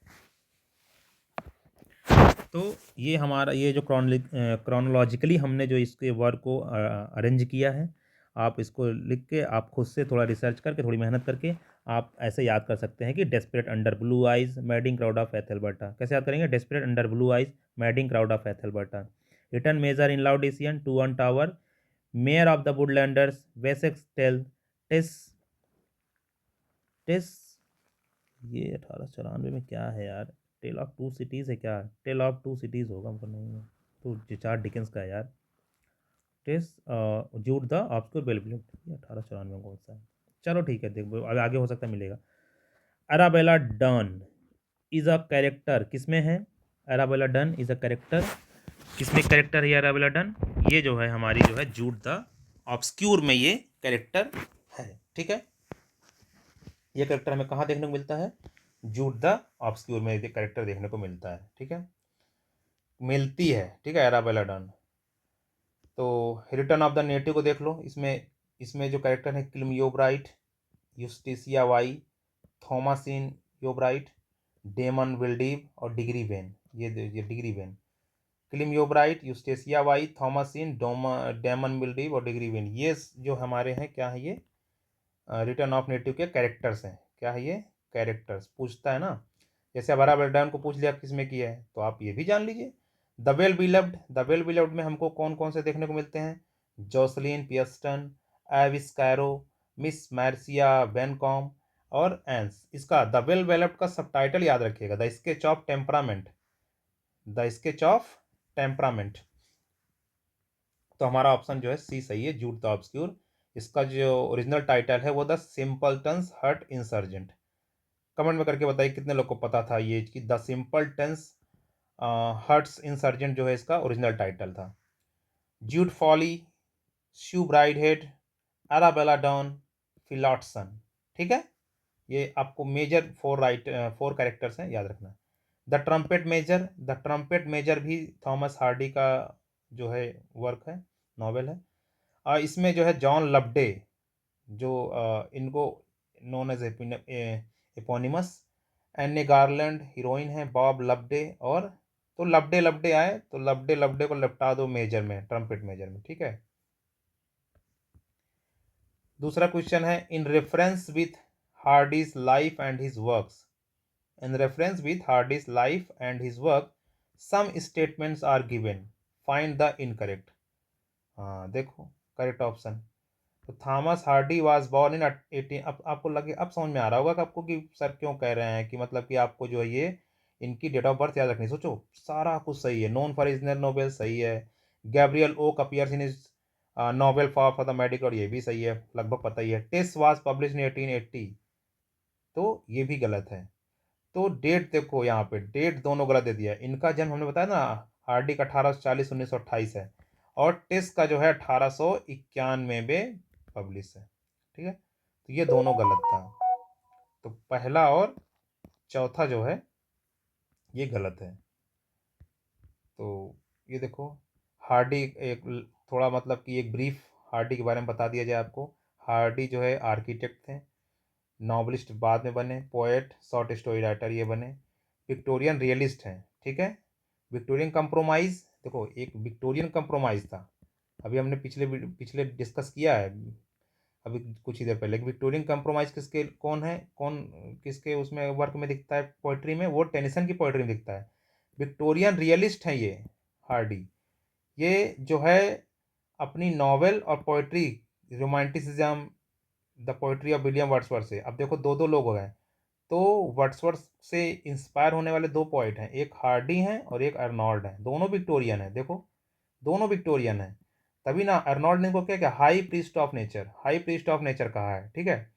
तो ये हमारा ये जो क्रोनोलॉजिकली हमने जो इसके वर्क को अरेंज किया है, आप इसको लिख के आप खुद से थोड़ा रिसर्च करके, थोड़ी मेहनत करके आप ऐसे याद कर सकते हैं कि desperate under blue eyes madding crowd of Ethelberta, कैसे याद करेंगे, desperate under blue eyes madding crowd of Ethelberta, return major in Laodicean, two on tower, mayor of the वुडलैंडर्स, Wessex tale, Tess, Tess, ये 1894 में क्या है यार, टेल ऑफ टू सिटीज़ है क्या, टेल ऑफ टू सिटीज़ होगा, हमको नहीं है, तो रिचार्ड डिकेंस का है यार, टेस जूड द ऑब्सक्योर बेलविल, 1894 में कौन सा है, चलो ठीक है, देखो अब आगे हो सकता है मिलेगा। अराबेला डन इज़ अ कैरेक्टर, किसमें है, Arabella done is a character, किसमें कैरेक्टर है अराबेला डन, ये जो है हमारी जो है जूड द ऑब्सक्योर में ये कैरेक्टर है, ठीक है। ये कैरेक्टर हमें कहाँ देखने को मिलता है, जूड द ऑब्सक्योर में ये कैरेक्टर देखने को मिलता है, ठीक है, मिलती है, ठीक है, अराबेला डन। तो रिटर्न ऑफ द नेटिव को देख लो, इसमें इसमें जो कैरेक्टर है Clym Yeobright, Eustacia Vye, Thomasin Yeobright, Damon Wildeve और डिग्री वेन, ये Diggory Venn, Clym Yeobright, Eustacia Vye, Thomasin, Damon Wildeve और डिग्री वेन, ये जो हमारे हैं क्या है, ये रिटर्न ऑफ नेटिव के कैरेक्टर्स हैं, क्या है ये, कैरेक्टर्स पूछता है ना, जैसे अब अराबेला डन को पूछ लिया किसमें किया है, तो आप ये भी जान लीजिए। The well beloved, the well beloved में हमको कौन कौन से देखने को मिलते हैं, Jocelyn Pierston, Avice Caro, Miss Marcia Bencomb और एंस। इसका द वेल बिलव्ड का सबटाइटल याद रखिएगा, the sketch of temperament, the sketch of temperament. तो हमारा ऑप्शन जो है सी सही है, जूड द ऑब्सक्यूर। इसका जो ओरिजिनल टाइटल है वो द सिंपल्टन्स हर्ट इंसर्जेंट। कमेंट में करके बताइए कितने लोग को पता था ये कि द सिंपल्टन्स हर्ट्स इंसर्जेंट जो है इसका ओरिजिनल टाइटल था। ज्यूड फॉली, शू ब्राइडहेड, अराबेला डॉन, फिलॉटसन, ठीक है, ये आपको मेजर फोर कैरेक्टर्स हैं, याद रखना। The trumpet major, the trumpet major भी थॉमस हार्डी का जो है वर्क है, नॉवेल है। इसमें जो है जॉन लबडे, जो इनको नोन एज एपोनिमस, एन्ने गार्लैंड हीरोइन है, बॉब लबडे, और तो लबडे लबडे आए तो लबडे लबडे को लपटा दो मेजर में, ट्रम्पेट मेजर में, ठीक है। दूसरा क्वेश्चन है, in reference with Hardy's life and his works, in reference with Hardy's life and his work some statements are given, find the incorrect. हाँ देखो करेक्ट ऑप्शन, तो Thomas Hardy was born in 18, अब आपको लगे, अब समझ में आ रहा होगा कि आपको कि सर क्यों कह रहे हैं कि मतलब कि आपको जो है ये इनकी डेट ऑफ बर्थ याद रखनी, सोचो सारा कुछ सही है, नोन फॉर इजनर नोबेल सही है, Gabriel Oak appears in his novel for the medical, ये भी सही है, लगभग पता ही है, टेस्ट वाज पब्लिश इन 1880, तो ये भी गलत है। तो डेट देखो यहाँ पे डेट दोनों गलत दे दिया है, इनका जन्म हमने बताया ना हार्डी का 1840 1928 है, और टेस्ट का जो है 1891 में पब्लिश है। ठीक है, तो ये दोनों गलत था। तो पहला और चौथा जो है ये गलत है। तो ये देखो, हार्डी एक थोड़ा मतलब कि एक ब्रीफ हार्डी के बारे में बता दिया जाए आपको। हार्डी जो है आर्किटेक्ट थे, नॉवलिस्ट बाद में बने, पोएट, शॉर्ट स्टोरी राइटर ये बने, विक्टोरियन रियलिस्ट हैं। ठीक है, विक्टोरियन कंप्रोमाइज़, देखो एक विक्टोरियन कंप्रोमाइज़ था, अभी हमने पिछले पिछले डिस्कस किया है अभी कुछ ही देर पहले। विक्टोरियन कंप्रोमाइज़ किसके कौन है, कौन किसके उसमें वर्क में दिखता है पोइट्री में, वो टेनिसन की पोइट्री में दिखता है। विक्टोरियन रियलिस्ट है ये हार्डी। ये जो है अपनी नॉवेल और poetry, romanticism, the poetry of William Wordsworth से, अब देखो दो दो लोग हो गए। तो वर्ड्सवर्थ से इंस्पायर होने वाले दो पोइट हैं, एक हार्डी हैं और एक अर्नॉल्ड हैं, दोनों विक्टोरियन हैं। देखो दोनों विक्टोरियन हैं, तभी ना अर्नॉल्ड ने इनको क्या क्या high priest of nature, high priest of nature कहा है। ठीक है,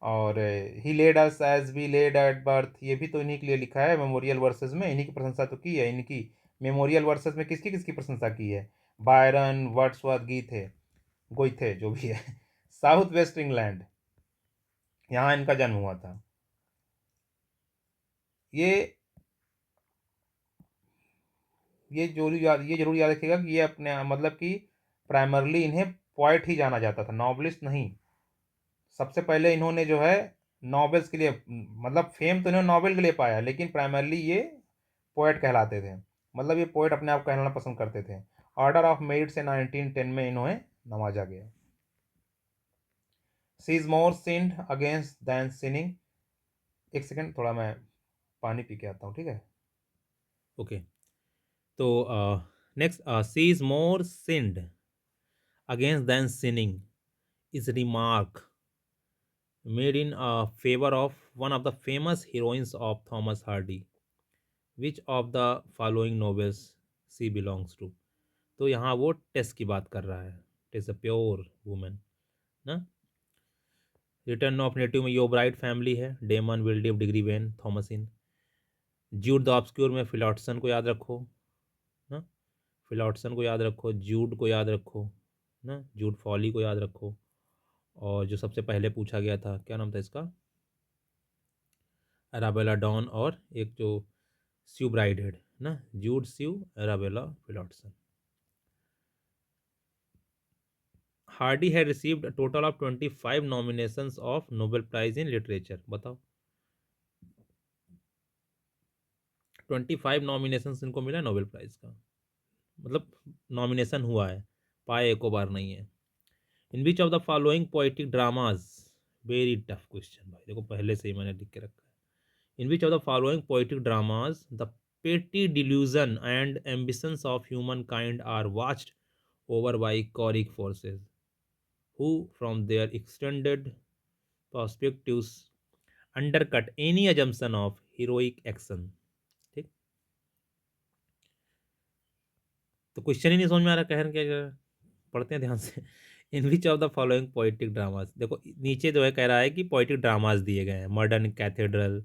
और he laid us as we laid at birth, ये भी तो इन्हीं के लिए लिखा है मेमोरियल वर्सेस में, इन्हीं की प्रशंसा तो की है। इनकी मेमोरियल वर्सेस में किसकी किसकी प्रशंसा की है, बायरन, वर्ड्सवर्थ, गीथे, गोइथे जो भी है साउथ वेस्ट इंग्लैंड, यहाँ इनका जन्म हुआ था। ये ये जरूर याद रखिएगा कि ये अपने मतलब कि प्राइमरली इन्हें पोइट ही जाना जाता था, नॉवलिस्ट नहीं। सबसे पहले इन्होंने जो है नॉवेल्स के लिए मतलब फेम तो इन्होंने नॉवेल के लिए पाया, लेकिन प्राइमरली ये पोएट कहलाते थे, मतलब ये पोएट अपने आप कहलाना पसंद करते थे। ऑर्डर ऑफ मेरिट से 1910 में इन्हें नवाजा गया। She is more sinned against than sinning, एक सेकेंड थोड़ा मैं पानी पी के आता हूँ, ठीक है। ओके, तो next, C is more sinned against than sinning is a remark made in favor of one of the famous heroines of Thomas Hardy. Which of the following novels she belongs to? तो यहाँ वो टेस की बात कर रहा है, Tess a pure woman ना। Return of native में यो ब्राइट फैमिली है, Damon, Wildeve, Diggory Venn, Thomasin. Jude the obscure में फिलॉटसन को याद रखो ना, फिलॉटसन को याद रखो, जूड को याद रखो ना, जूड फॉली को याद रखो। और जो सबसे पहले पूछा गया था क्या नाम था इसका, अराबेला डॉन, और एक जो स्यू ब्राइडेड ना, Jude Sue, Arabella Phillotson. Hardy had received a total of 25 nominations of Nobel prize in literature. बताओ 25 नॉमिनेशंस इनको मिला नोबेल प्राइज का, मतलब नॉमिनेशन हुआ है, पाए एको बार नहीं है। In which of the following poetic dramas, very tough question भाई, देखो पहले से ही मैंने लिख के रखा है। In which of the following poetic dramas the petty delusion and ambitions of humankind are watched over by choric forces who from their extended perspectives undercut any assumption of heroic action। ठीक, तो question ही नहीं समझ में आ रहा, कह रहे क्या कर रहा है? पढ़ते हैं ध्यान से। In which of the following poetic dramas, देखो नीचे जो है कह रहा है कि पोइटिक ड्रामाज दिए गए हैं, murder in cathedral,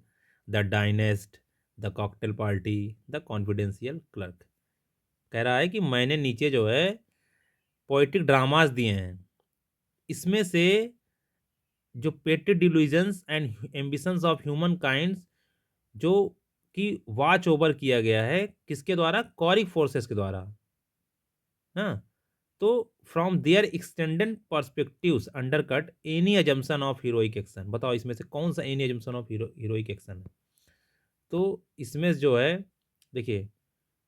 the dynast, the cocktail party, the confidential clerk. कह रहा है कि मैंने नीचे जो है पोइटिक ड्रामाज दिए हैं, इसमें से जो petty delusions and ambitions of human kind जो कि वॉच ओवर किया गया है किसके द्वारा, कॉरिक फोर्सेस के द्वारा ना। तो from there extended perspectives undercut any assumption of heroic action. बताओ इसमें से कौन सा any assumption of heroic action है। तो इसमें जो है देखिए,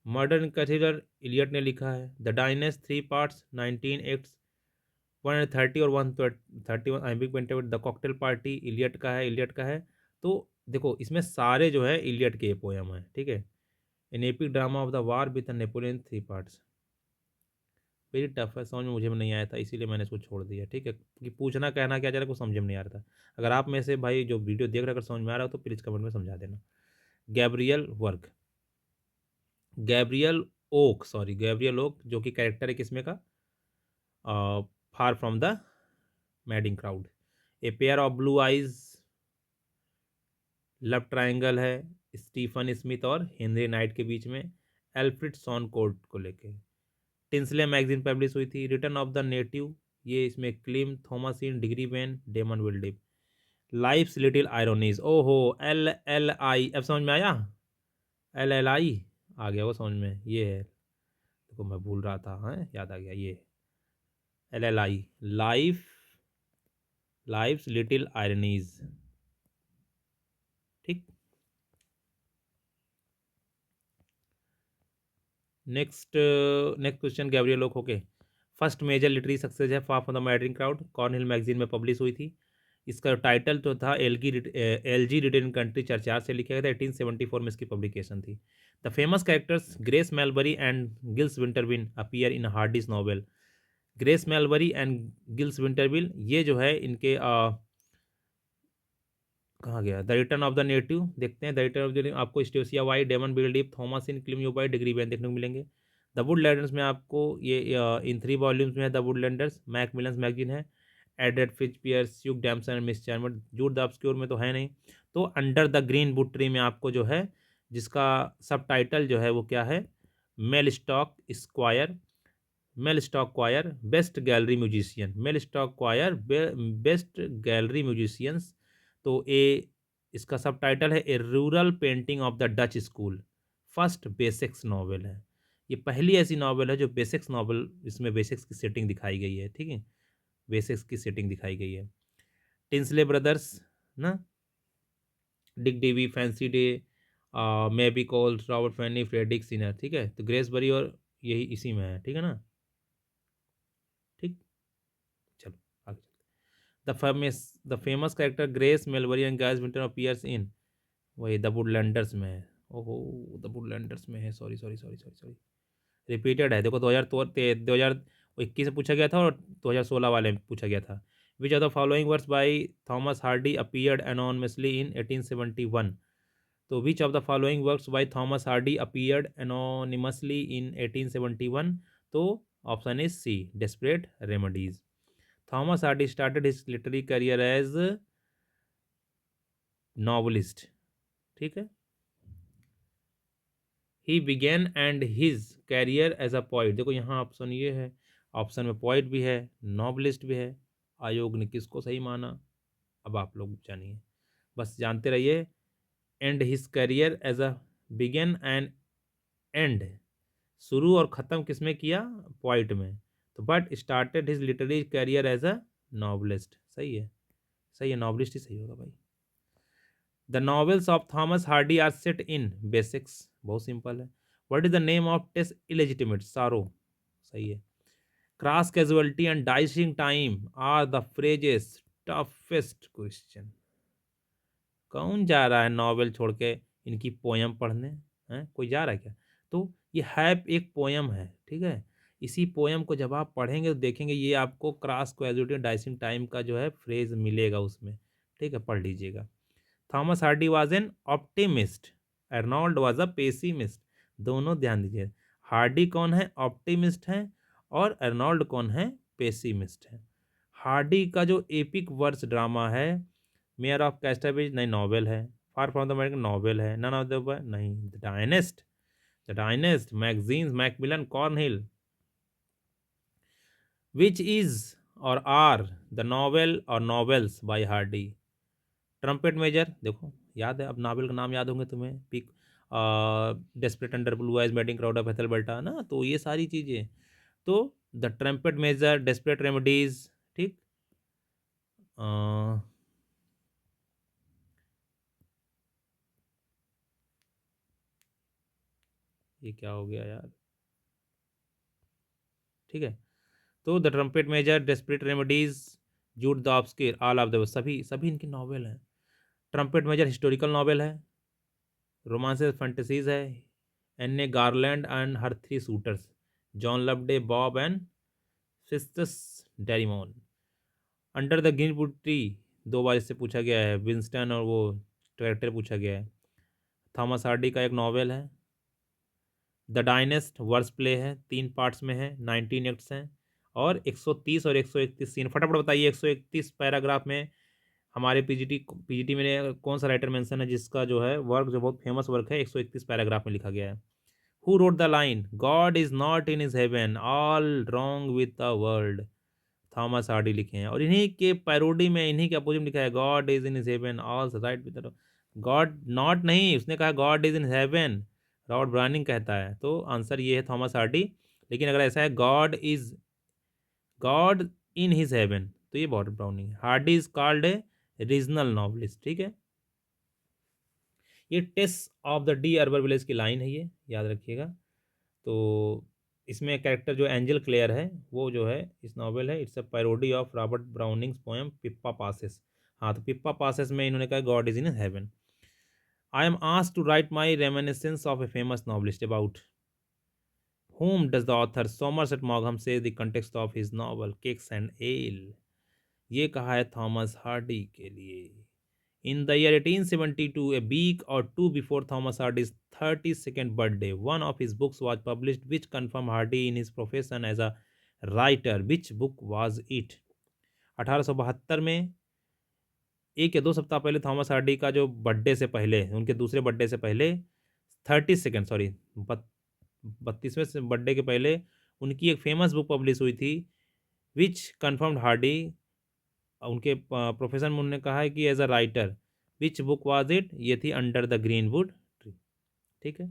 मर्डर इन कैथेड्रल इलियट ने लिखा है, द डायनेस्ट 3 पार्ट्स 19 एक्ट्स 130 और 131 iambic painted, the cocktail party Eliot का है, इलियट का है। तो देखो इसमें सारे जो है इलियट के पोयम है, ठीक है। An epic drama of the war with Napoleon 3 parts, very tough है, समझ में मुझे भी नहीं आया था, इसीलिए मैंने इसको छोड़ दिया, ठीक है। कि पूछना कहना क्या जा रहा है कुछ समझ में नहीं आ रहा था। अगर आप में से भाई जो वीडियो देख रहे अगर समझ में आ रहा हो तो प्लीज़ कमेंट में समझा देना। Gabriel work, Gabriel Oak, sorry Gabriel Oak, जो कि कैरेक्टर है किसमें का, far from the madding crowd. A pair of blue eyes, love triangle है स्टीफन स्मिथ और हेनरी नाइट के बीच में, एल्फ्रेड सॉन कोर्ट को लेके। टिंसले मैगजीन पब्लिश हुई थी। रिटर्न ऑफ द नेटिव, ये इसमें Clym Thomasin, Diggory Venn, Damon Wildeve. Life's little ironies, ओहो, एल एल आई, अब समझ में आया, एल एल आई आ गया वो समझ में, ये है, देखो मैं भूल रहा था, हाँ याद आ गया, ये L L I, life, life's little ironies, ठीक। Next, next question Gabriel okay. First major literary success है far from the madding crowd, Cornhill magazine में पब्लिश हुई थी। इसका टाइटल तो था एलजी रिटन कंट्री, चर्चार से लिखा गया था, 1874 में इसकी पब्लिकेशन थी। The famous characters Grace Melbury and Giles Winterborne appear in Hardy's novel. Grace Melbury and Giles Winterborne, ये जो है इनके कहाँ गया, the return of the native, देखते हैं द रिटर्न ऑफ द, आपको Eustacia Vye, Damon Wildeve, Thomasin Clym Yeobright, Diggory Venn देखने को मिलेंगे। द वुडलैंडर्स में आपको ये इन 3 वॉल्यूम्स में है, द वुडलैंडर्स, मैकमिलन्स मैगजीन है, added Fitzpiers, Hugh Damson and miss Charmond, Jude the obscure में तो है नहीं। तो under the green book tree में आपको जो है, जिसका सब टाइटल जो है वो क्या है, Mellstock quire, Mellstock quire west gallery musician, Mellstock quire west gallery musicians. तो ए इसका सब टाइटल है, a rural painting of the Dutch school, first Wessex novel है। ये पहली ऐसी नॉवेल है जो बेसिक्स नॉवेल, इसमें बेसिक्स की सेटिंग दिखाई गई है, ठीक है, बेसिक्स की सेटिंग दिखाई गई है। टिंसले ब्रदर्स ना, डिक डेवी, फैंसी डे, मेबी कॉल्स, रॉबर्ट फैनी, फ्रेडरिक सिनर, ठीक है। तो ग्रेसबरी और यही इसी में है, ठीक है ना, ठीक। चलो आगे, the famous character grace Melbury and guys winter appears इन, वही द वुडलैंडर्स में है, ओहो, द वुडलैंडर्स में है, sorry sorry sorry sorry sorry, repeated है, देखो 2021 से पूछा गया था और 2016 वाले में पूछा गया था। Which of the following works by Thomas Hardy appeared anonymously in 1871। तो which of the following works by Thomas Hardy appeared anonymously in 1871, तो option is C, desperate remedies. Thomas Hardy started his literary career as novelist, ठीक है। He began and his career as a poet, देखो यहाँ option ये है, option में poet भी है, नॉवलिस्ट भी है, आयोग ने किसको सही माना, अब आप लोग जानिए, बस जानते रहिए। And his career as a, begin and end, शुरू और ख़त्म किस में किया, पोइट में, तो but started his literary career as a novelist, सही है, सही है, नॉवलिस्ट ही सही होगा भाई। The novels of Thomas Hardy are set in Wessex, बहुत सिंपल है। What is the name of Tess illegitimate, sorrow, सही है। Crass casualty and dicing time are the phrases, toughest question. कौन जा रहा है नॉवेल छोड़ के इनकी पोयम पढ़ने, हैं कोई जा रहा है क्या? तो ये है एक पोयम है, ठीक है। इसी पोयम को जब आप पढ़ेंगे तो देखेंगे ये आपको क्रॉस कैजुअलिटी डाइसिंग टाइम का जो है फ्रेज मिलेगा उसमें, ठीक है, पढ़ लीजिएगा। Thomas Hardy was an optimist, Arnold was a pessimist, दोनों ध्यान दीजिए। हार्डी कौन है, ऑप्टिमिस्ट है, और अर्नोल्ड कौन है, पेसिमिस्ट है। हार्डी का जो एपिक वर्स ड्रामा है मेयर ऑफ कैस्टावेज, नहीं नॉवेल है। Far from the American, novel है। नन ऑफ द नहीं, the dynast magazines, Macmillan, Cornhill. Which is or are the novel or novels by Hardy. Trumpet major, देखो याद है, अब novel का नाम याद होंगे तुम्हें, pick, desperate under blue eyes, madding crowd of Ethelberta ना, तो ये सारी चीज़ें। तो the trumpet major, desperate remedies, ठीक। ये क्या हो गया यार, ठीक है। तो the trumpet major, desperate remedies, Jude the obscure, all of the, सभी सभी इनकी नॉवेल हैं। ट्रम्पेट मेजर हिस्टोरिकल नॉवेल है, रोमांसेस फैंटेसीज है, Anne a Garland and her 3 suitors, John Loveday, Bob and cysts डेरिमोन। Under the green would tree 2 बार इससे पूछा गया है, विंस्टन और वो कैरेक्टर पूछा गया है। थॉमस हार्डी का एक नॉवेल है। द डायनेस्ट वर्स प्ले है, 3 पार्ट्स में है, 19 एक्ट्स हैं, और 130 और 131 सीन। फटाफट बताइए 131 पैराग्राफ में हमारे पीजीटी में कौन सा राइटर मेंशन है जिसका जो है वर्क जो बहुत फेमस वर्क है 131 पैराग्राफ में लिखा गया है। Who wrote the line God is not in his heaven all wrong with the world? Thomas Hardy लिखे हैं। और इन्हीं के पैरोडी में इन्हीं के अपोजिट लिखा है God is in his heaven all right with God not नहीं, उसने कहा God is in heaven, Robert Browning कहता है। तो आंसर ये है थॉमस हार्डी। लेकिन अगर ऐसा है गॉड इन हिज हेवन तो ये Robert browning. Hardy is called a regional novelist, ठीक है। ये टेस of the D harbour village की लाइन है, ये याद रखिएगा। तो इसमें कैरेक्टर जो एंजल क्लेयर है वो जो है इस नॉवेल है, it's a parody of Robert Browning's poem Pippa Passes. हाँ, तो पिप्पा पासेस में इन्होंने कहा God is in heaven. I am asked to write my reminiscence of a famous novelist about whom does the author Somerset Maugham say the context of his novel Cakes and Ale? ये कहा है Thomas Hardy के लिए। In the year 1872, a week or two before Thomas Hardy's 32nd birthday, one of his books was published which confirmed Hardy in his profession as a writer. Which book was it? 1872 में एक या दो सप्ताह पहले Thomas Hardy का जो birthday से पहले, उनके दूसरे बर्थडे से पहले, 32nd सॉरी 32वें बर्थडे के पहले उनकी एक फेमस बुक पब्लिश हुई थी विच कन्फर्म्ड हार्डी, उनके प्रोफेशन में उन्होंने कहा है कि as a writer. Which book was it? ये थी अंडर द ग्रीनवुड ट्री, ठीक है।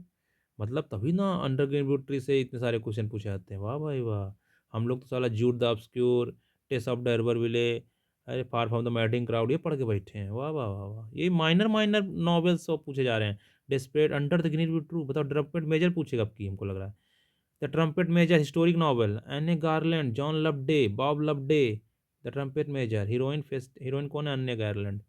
मतलब तभी ना अंडर ग्रीनवुड ट्री से इतने सारे क्वेश्चन पूछे जाते हैं। वाह भाई वाह, हम लोग तो साला Jude the Obscure, Tess of d'Urbervilles, अरे far from the madding crowd ये पढ़ के बैठे हैं। वाह वाह वाह वाह, ये माइनर माइनर नॉवेल्स सब पूछे जा रहे हैं। Desperate, under the greenwood tree, बताओ ट्रम्पेट मेजर पूछेगा आपकी, हमको लग रहा है। The trumpet major historic novel, Anne a Garland, John Loveday, Bob Loveday. The trumpet major heroine कौन है? Anne Garland.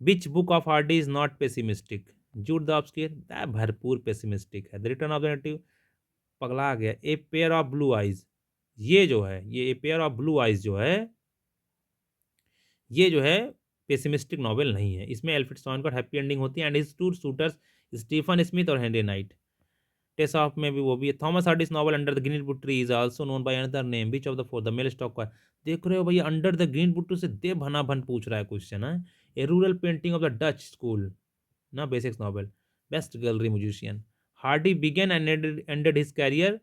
Which book of Hardy is not pessimistic? Jude the obscure भरपूर पेसिमिस्टिक है। The return of the native पगला गया। A pair of blue eyes, ये जो है ये a pair of blue eyes जो है ये जो है पेसिमिस्टिक नॉवेल नहीं है। इसमें एल्फ्रेड स्टॉनकॉट हैप्पी एंडिंग होती है and his two suitors Stephen Smith और हेनरी नाइट। टेस ऑफ में भी वो भी है। Thomas Hardy's novel under the green book tree is also known by another name which of the four? The Mellstock. देख रहे हो भैया, under the green book tree से दे भना भन पूछ रहा है क्वेश्चन है। A rural painting of the Dutch school ना, Wessex novel, best gallery musician. Hardy began and ended his career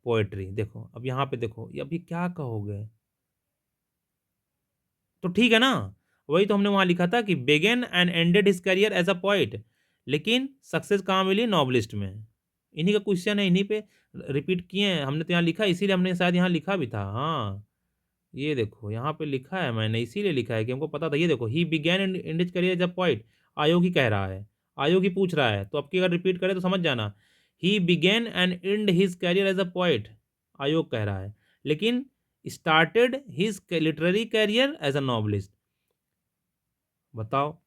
poetry. देखो अब यहाँ पे देखो, ये अभी क्या कहोगे? तो ठीक है ना, वही तो हमने वहां लिखा था कि began and ended his career as a poet, लेकिन सक्सेस कहाँ मिली? नॉवलिस्ट में। इन्हीं का क्वेश्चन है, इन्हीं पे रिपीट किए हैं हमने, तो यहाँ लिखा, इसीलिए हमने शायद यहाँ लिखा भी था। हाँ, ये देखो यहाँ पे लिखा है मैंने, इसीलिए लिखा है कि हमको पता था। ये देखो, he began and and his career as a poet, आयोग ही कह रहा है, आयोग ही पूछ रहा है, तो अब की अगर रिपीट करें तो समझ जाना। He began and and his career as a poet, आयोग कह रहा है, लेकिन started his literary career as a novelist. बताओ,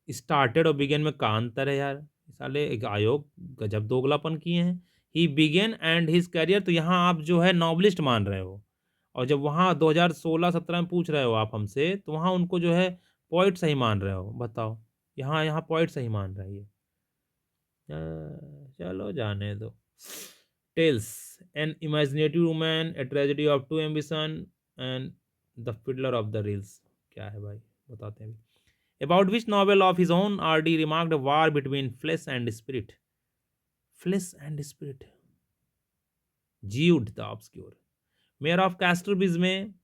स्टार्टेड और बिगेन में का अंतर है यार? साले एक आयोग गजब दोगलापन किए हैं। ही बिगेन एंड हिज करियर, तो यहाँ आप जो है नॉवलिस्ट मान रहे हो, और जब वहाँ 2016-17 में पूछ रहे हो आप हमसे, तो वहाँ उनको जो है पॉइंट सही मान रहे हो। बताओ, यहाँ यहाँ पॉइंट सही मान रहे हैं। चलो जाने दो। Tales, an imaginative woman, a tragedy of two ambition and the fiddler of the reels. क्या है भाई, बताते हैं। About which novel of his own R.D. remarked a war between flesh and spirit? Flesh and spirit. Jude the Obscure. Mayor of Casterbridge में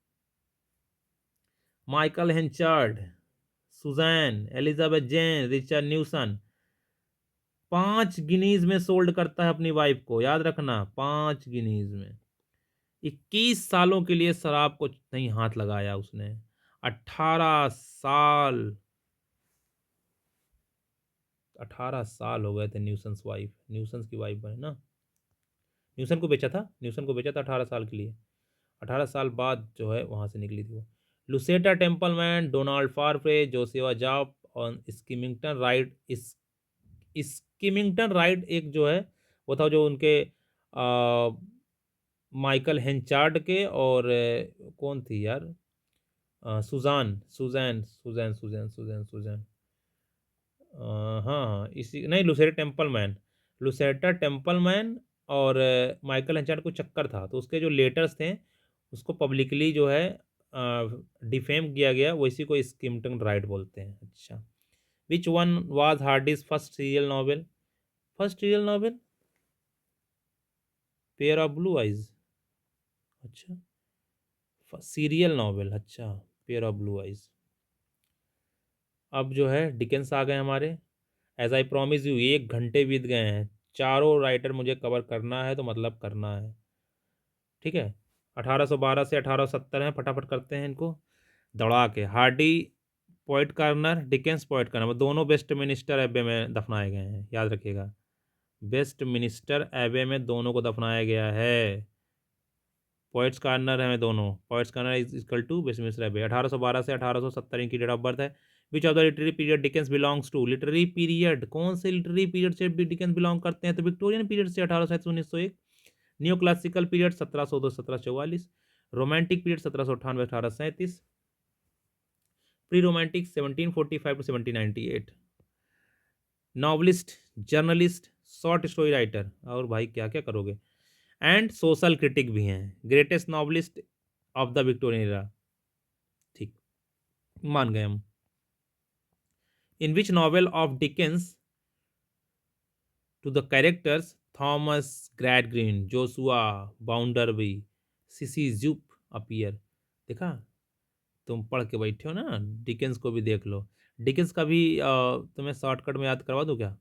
Michael हेंचार्ड, Suzanne, Elizabeth जेन, Richard न्यूसन 5 Guinness में sold करता है अपनी वाइफ को। याद रखना, 5 गिनीज में। 21 सालों के लिए शराब को नहीं हाथ लगाया उसने। 18 साल हो गए थे न्यूसन्स की वाइफ बने ना। न्यूसन को बेचा था 18 साल के लिए। 18 साल बाद जो है वहाँ से निकली थी वो। लुसेटा टेम्पलमैन, डोनाल्ड फारफ्रे, जोसेवा जाप और स्कीमिंगटन राइट एक जो है वो था जो उनके माइकल हेंचार्ड के, और कौन थी यार? Suzanne Suzanne Suzanne Suzanne Suzanne Suzanne हाँ हाँ, इसी नहीं, लुसेटा टेम्पलमैन और माइकल हेंचार्ड को चक्कर था, तो उसके जो लेटर्स थे उसको पब्लिकली जो है डिफेम किया गया, वो इसी को स्किम्टन राइट बोलते हैं। अच्छा, which one was Hardy's first serial novel? First serial novel pair of blue eyes, अच्छा सीरियल नॉवेल, अच्छा पेयर ऑफ ब्लू आइज। अब जो है डिकेंस आ गए हमारे। एज आई प्रॉमिस यू, 1 घंटे बीत गए हैं, चारों राइटर मुझे कवर करना है, तो मतलब करना है, ठीक है। 1812 से 1870 हैं, फटाफट करते हैं इनको दौड़ा के। Hardy point corner, Dickens point corner, दोनों वेस्ट मिनिस्टर एबे में दफनाए गए हैं, याद रखिएगा। वेस्ट मिनिस्टर एबे में दोनों को दफनाया गया है। पॉइंट्स कार्नर है दोनों, poets corner is equal to Westminster Abbey. 1812 से 1870 इनकी डेट ऑफ बर्थ है। Which of the literary period Dickens belongs to, literary period कौन से लिटरेरी पीरियड से डिकेंस बिलोंग करते हैं, तो विक्टोरियन पीरियड से 1800 से 1901, new classical period 1702 1744, romantic period 1798 1837, pre romantic 1745 to 1798। Novelist, journalist, short story writer, और भाई क्या क्या करोगे, एंड सोशल क्रिटिक भी हैं। Greatest novelist of the Victorian era, ठीक, मान गए हम। In which novel of Dickens to the characters Thomas Gradgrind, Josiah Bounderby, Sissy Jupe appear. देखा, तुम पढ़ के बैठे हो ना, डिकेंस को भी देख लो। डिकेंस का भी तुम्हें शॉर्टकट में याद करवा दूँ क्या,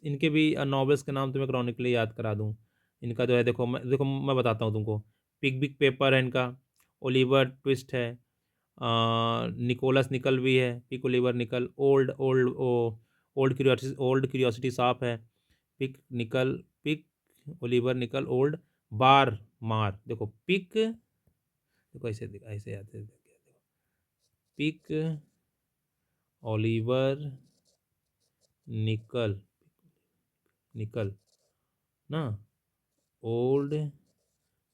इनके भी नॉवेल्स के नाम तुम्हें क्रॉनिकली याद करा दूँ। इनका जो है, देखो मैं बताता हूँ तुमको। पिग पेपर है इनका, ओलिवर ट्विस्ट है, निकोलस निकल भी है, pick Oliver Nickle, old old ओ ओल्ड क्यूरियोसिटी शॉप है, पिक निकल, pick Oliver Nickle, old bar मार। देखो पिक, देखो ऐसे ऐसे याद है, पिक ओलिवर निकल, निकल ना, ओल्ड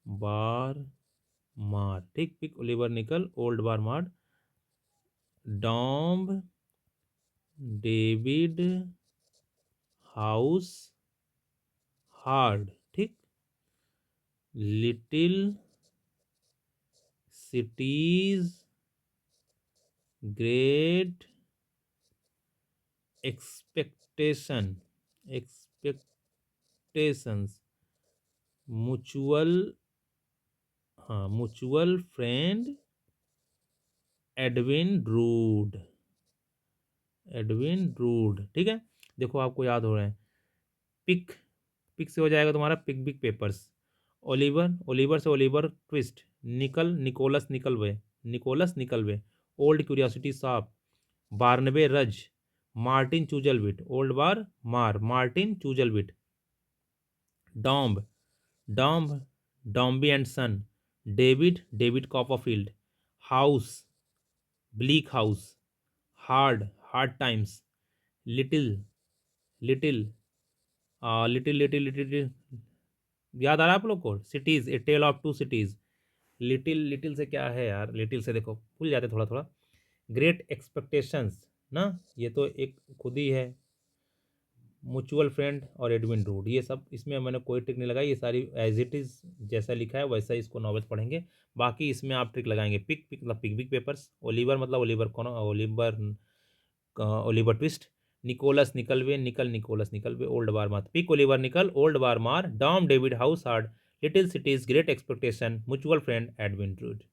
बार मार, ठीक, pick Oliver Nickle, old bar मार, डॉम्ब डेविड हाउस हार्ड, ठीक, little cities great expectation, expectations, mutual, हाँ mutual friend Edwin druid, Edwin druid, ठीक है। देखो आपको याद हो रहे हैं, पिक, पिक से हो जाएगा तुम्हारा Pickwick papers, Oliver, Oliver से Oliver Twist, Nickle Nicholas Nickleby, Nicholas Nickleby, old curiosity shop, Barnaby Rudge, Martin Chuzzlewit, old bar Mar, Martin Chuzzlewit, Domb, Domb Dombey and son, David David Copperfield, house bleak house, hard hard times, little, little little little little, याद आ रहा है आप लोग को, cities a tell of two cities. Little, little से क्या है यार, लिटिल से देखो भूल जाते थोड़ा थोड़ा। ग्रेट एक्सपेक्टेशंस ना, ये तो एक खुद ही है। म्यूचुअल फ्रेंड और एडविन ड्रूड, ये सब इसमें मैंने कोई ट्रिक नहीं लगाई, ये सारी एज इट इज़ जैसा लिखा है वैसा ही इसको नॉवेल्स पढ़ेंगे। बाकी इसमें आप ट्रिक लगाएंगे। पिक, पिक मतलब पिक बिग पेपर्स, ओलिवर मतलब ओलिवर कौन, Oliver Oliver Twist, Nicholas Nickleby, Nickle Nicholas Nickleby, old bar Mar, Pick Oliver Nickle, old bar Mar, Dom David house hard, little cities great expectation, mutual friend Edwin Drood.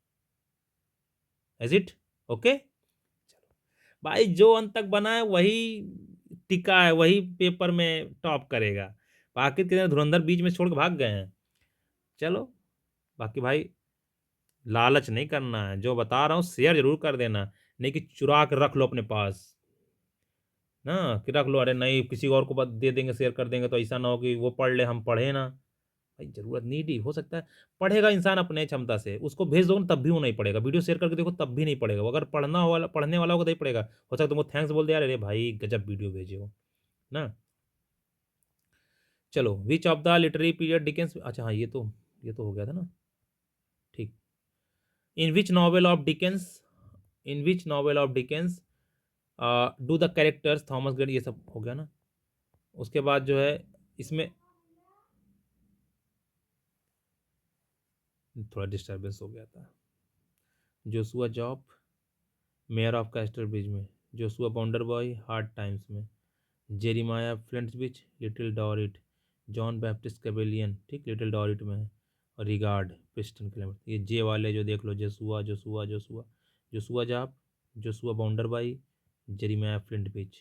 Is it okay? भाई जो अंत तक बना है वही टिका है, वही पेपर में टॉप करेगा। बाकी कितने धुरंधर बीच में छोड़ के भाग गए हैं। चलो, बाकी भाई लालच नहीं करना है, जो बता रहा हूँ शेयर जरूर कर देना, नहीं कि चुरा के रख लो अपने पास ना, कि रख लो, अरे नहीं किसी और को दे देंगे, शेयर कर देंगे, तो ऐसा ना हो कि वो पढ़ ले हम पढ़े ना। भाई जरूरत नीडी हो सकता है, पढ़ेगा इंसान अपने क्षमता से, उसको भेज दो तब भी वो नहीं पढ़ेगा, वीडियो शेयर करके देखो तब भी नहीं पढ़ेगा, वो अगर पढ़ने वाला होगा तभी पढ़ेगा। हो सकता है तुमको थैंक्स बोल दे, यार अरे भाई गजब वीडियो भेजे हो ना। चलो, which of the literary period Dickens, अच्छा हाँ ये तो हो गया था ना, ठीक। In which novel of Dickens, in which novel of Dickens do the characters Thomas Grad, ये सब हो गया ना। उसके बाद जो है इसमें थोड़ा डिस्टर्बेंस हो गया था। Joshua job, mayor of castor bridge में, जोसुआ बाउंडर बॉय हार्ड टाइम्स में, जेरिमाया फ्लिंट्स बिच, लिटिल डॉरिट, जॉन बैप्टिस्ट कैबेलियन, ठीक, लिटिल डॉरिट में है। और रिगार्ड प्रिस्टन क्लेमेंट, ये जे वाले जो देख लो, जोसुआ जोसुआ जोसुआ जोसुआ जाप, जोसुआ बाउंडरबाई, जेरिमिया फ्लिंट बिच।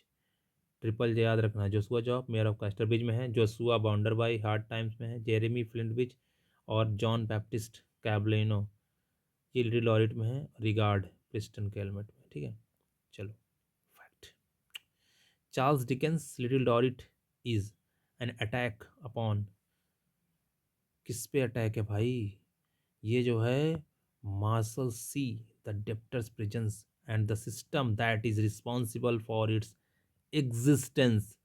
ट्रिपल जे याद रखना है, जोसुआ जॉब मेयर ऑफ कास्टरब्रिज में है, जोसुआ बाउंडरबाई हार्ड टाइम्स में है, जेरेमी फ्लिंटविच और जॉन बैप्टिस्ट कैबलेनो ये लिटिल लॉरिट में है, रिगार्ड प्रिस्टन कैलमेट में, ठीक है। चलो fact, Charles Dickens Little Dorrit is an attack upon, किस पे अटैक है भाई, ये जो है Marshalsea, the debtors prisons and the system that is responsible for its existence.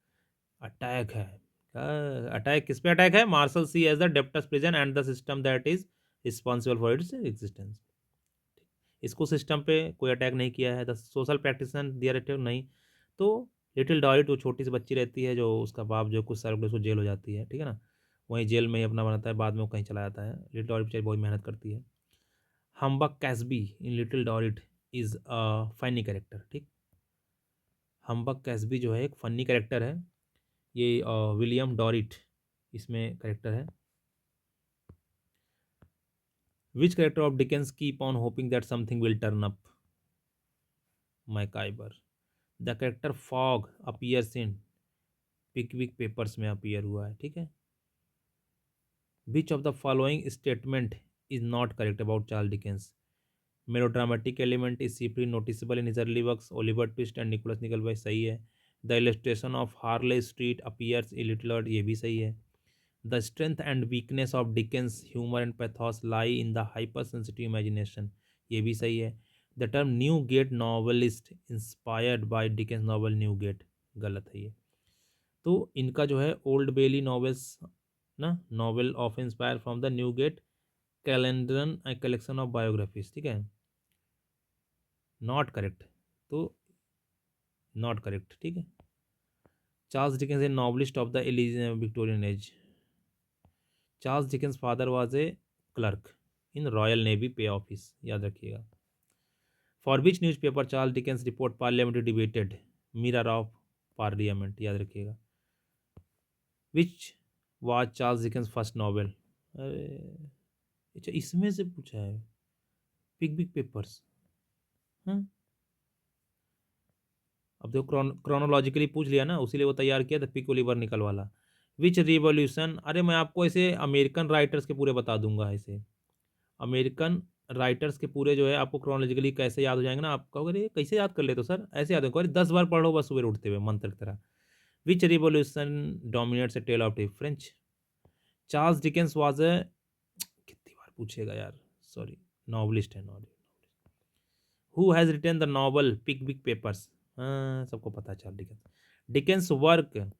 Attack है, अटैक किस पे अटैक है, Marshalsea as the debts prison and the system that is responsible for its existence. इसको system पे कोई attack नहीं किया है, the social practitioner there attack नहीं। तो लिटिल डॉरिट वो छोटी सी बच्ची रहती है, जो उसका बाप जो कुछ साल उसको जेल हो जाती है, ठीक है ना, वहीं जेल में ही अपना बनाता है, बाद में वो कहीं चला जाता है। लिटिल डॉरिट बेचारी बहुत मेहनत करती है। Humbug Casby in Little Dorrit is a funny character, ठीक। हम्बक कैसबी जो है एक फनी कैरेक्टर है, ये विलियम डॉरिट इसमें करेक्टर है। Which character of Dickens keep on hoping that something will turn up, Micawber. The character Fogg appears in Pickwick Papers में appear हुआ है, ठीक है। Which of the following statement is not correct about Charles Dickens, melodramatic element is simply noticeable in his early works, Oliver Twist and Nicholas Nickleby, सही है। The illustration of Harley Street appears in Little Lord, ये भी सही है। The strength and weakness of Dickens' humor and pathos lie in the hypersensitive imagination, ये भी सही है। The term Newgate novelist inspired by Dickens novel Newgate, गलत है ये। तो इनका जो है ओल्ड बेली नॉवेल्स ना, novel of inspire from the Newgate calendar collection of biographies, ठीक है, नॉट करेक्ट, तो नॉट करेक्ट, ठीक है। Charles Dickens a novelist of the Victorian age, Charles Dickens father was a clerk in Royal Navy Pay Office, याद रखिएगा। For which newspaper Charles Dickens report parliamentary debated, Mirror of Parliament, याद रखिएगा। Which was Charles Dickens first novel, अरे अच्छा इसमें से पूछा है, पिग बिग पेपर्स। हाँ अब देखो क्रोनोलॉजिकली पूछ लिया ना, उसीलिए वो तैयार किया था, पिक ओलिवर निकल वाला। विच रिवॉल्यूशन, अरे मैं आपको ऐसे अमेरिकन राइटर्स के पूरे बता दूंगा, ऐसे अमेरिकन राइटर्स के पूरे जो है आपको क्रोनोलॉजिकली कैसे याद हो जाएंगे ना, आप कहोगे अरे कैसे याद कर लेते हो सर, ऐसे याद हो, 10 बार पढ़ो बस सुबह उठते हुए मंत्र की तरह। Which revolution dominates a tell of the French, Charles Dickens was a, कितनी बार पूछेगा यार, सॉरी, नॉवलिस्ट है, novelist. Who has written the novel Pickwick Papers, हाँ सबको पता है Charles Dickens. Dickens work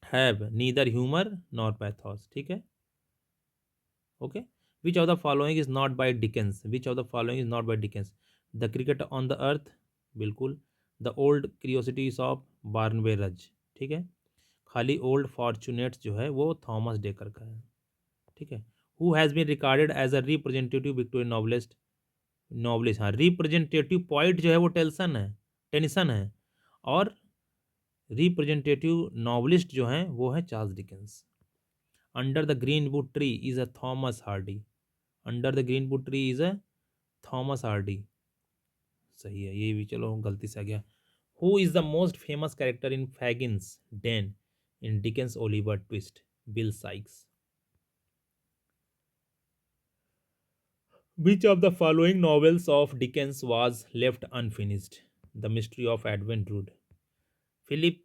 have neither humour nor pathos, ठीक है, okay. Which of the following is not by Dickens, which of the following is not by Dickens, the Cricket on the Hearth, बिल्कुल। The old क्रियोसिटीज of बार्नवे रज, ठीक है। खाली old फॉर्चुनेट्स जो है वो थॉमस डेकर का है, ठीक है। Who has been recorded as a representative Victorian novelist, novelist हाँ, रिप्रेजेंटेटिव पॉइंट जो है वो टेल्सन है, टेनिसन है, और रिप्रेजेंटेटिव नॉवलिस्ट जो हैं वो है Charles Dickens. Under the green would Tree is a Thomas Hardy, under the green would Tree is a Thomas Hardy, सही है, ये भी चलो गलती से आ गया। Who is the most famous character in Fagin's den in Dickens Oliver Twist, Bill Sikes. Which of the following novels of Dickens was left unfinished? The Mystery of Edwin Drood. Philip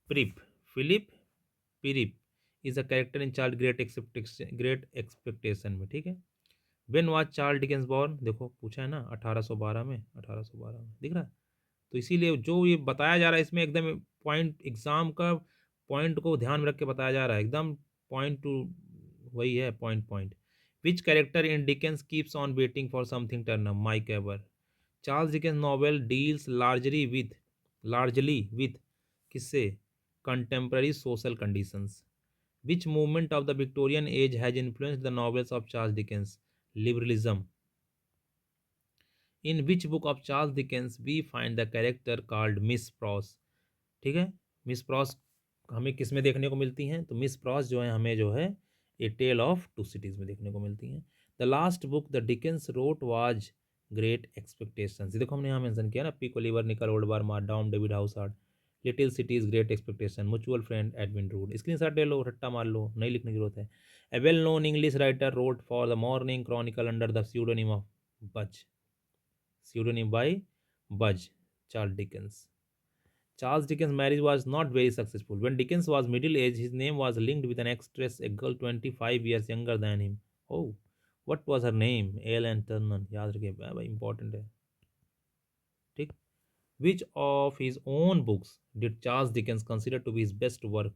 Prip. Philip Prip is a character in Charles Great Expectation में, ठीक है। When was Charles Dickens born? देखो पूछा है ना 1812 में, 1812 में दिख रहा है। तो इसीलिए जो ये बताया जा रहा है इसमें एकदम पॉइंट, एग्जाम का पॉइंट को ध्यान में रख के बताया जा रहा है, एकदम पॉइंट टू वही है, point point. Which character in Dickens keeps on waiting for something turn up, Micawber. Charles Dickens novel deals largely with किससे, contemporary social conditions. Which movement of the Victorian age has influenced the novels of Charles Dickens, liberalism. In which book of Charles Dickens we find the character called Miss Pross, ठीक है, miss pros हमें किस में देखने को मिलती हैं? तो मिस प्रॉस जो है हमें जो है a tell of two cities में देखने को मिलती हैं। The last book the Dickens wrote was great expectations. देखो हमने यहाँ मेंशन किया ना, पिक ओलिवर, निकल ओल्डबार, मार्डाउन, डेविड हाउसार्ड, little cities, great expectation, mutual friend, Edwin Drood. Screenshot ले लो, रट्टा मार लो, नहीं लिखने की जरूरत है। A well known English writer wrote for the Morning Chronicle under the pseudonym of Boz, pseudonym by Buzz, Charles Dickens. Charles Dickens' marriage was not very successful. When Dickens was middle aged, his name was linked with an actress, a girl 25 years younger than him. Oh, what was her name? Ellen Turner. याद रखिए, भाई important है, ठीक। Which of his own books did Charles Dickens consider to be his best work?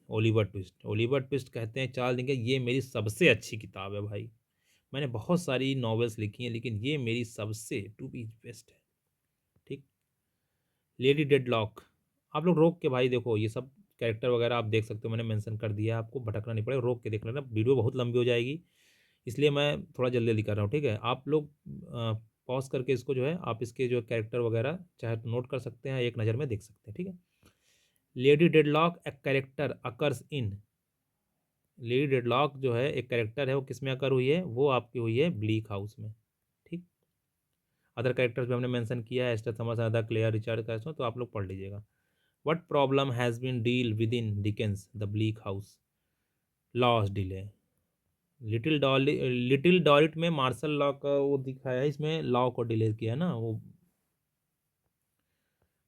Oliver twist. Oliver twist कहते हैं Charles Dickens, ये मेरी सबसे अच्छी किताब है भाई। मैंने बहुत सारी नॉवेल्स लिखी हैं लेकिन ये मेरी सबसे टू बी बेस्ट है, ठीक। Lady deadlock. आप लोग रोक के भाई देखो, ये सब कैरेक्टर वगैरह आप देख सकते हो, मैंने मेंशन कर दिया है, आपको भटकना नहीं पड़ेगा, रोक के देख लेना, वीडियो बहुत लंबी हो जाएगी इसलिए मैं थोड़ा जल्दी जल्दी कर रहा हूँ, ठीक है। आप लोग पॉज करके इसको जो है आप इसके जो कैरेक्टर वगैरह चाहे नोट कर सकते हैं, एक नज़र में देख सकते हैं, ठीक है। Lady deadlock a character occurs in, lady deadlock जो है एक कैरेक्टर है, वो किस में अकर हुई है? वो आपकी हुई है ब्लीक हाउस में, ठीक। अदर कैरेक्टर्स भी हमने मेंशन किया है, Esther Thomas, Ada Clare, Richard कैसो, तो आप लोग पढ़ लीजिएगा। What problem has been deal with in Dickens the Bleak House? Law's delay. Little Dorrit में मार्शल लॉ का वो दिखाया है, इसमें लॉ को डिले किया है ना वो,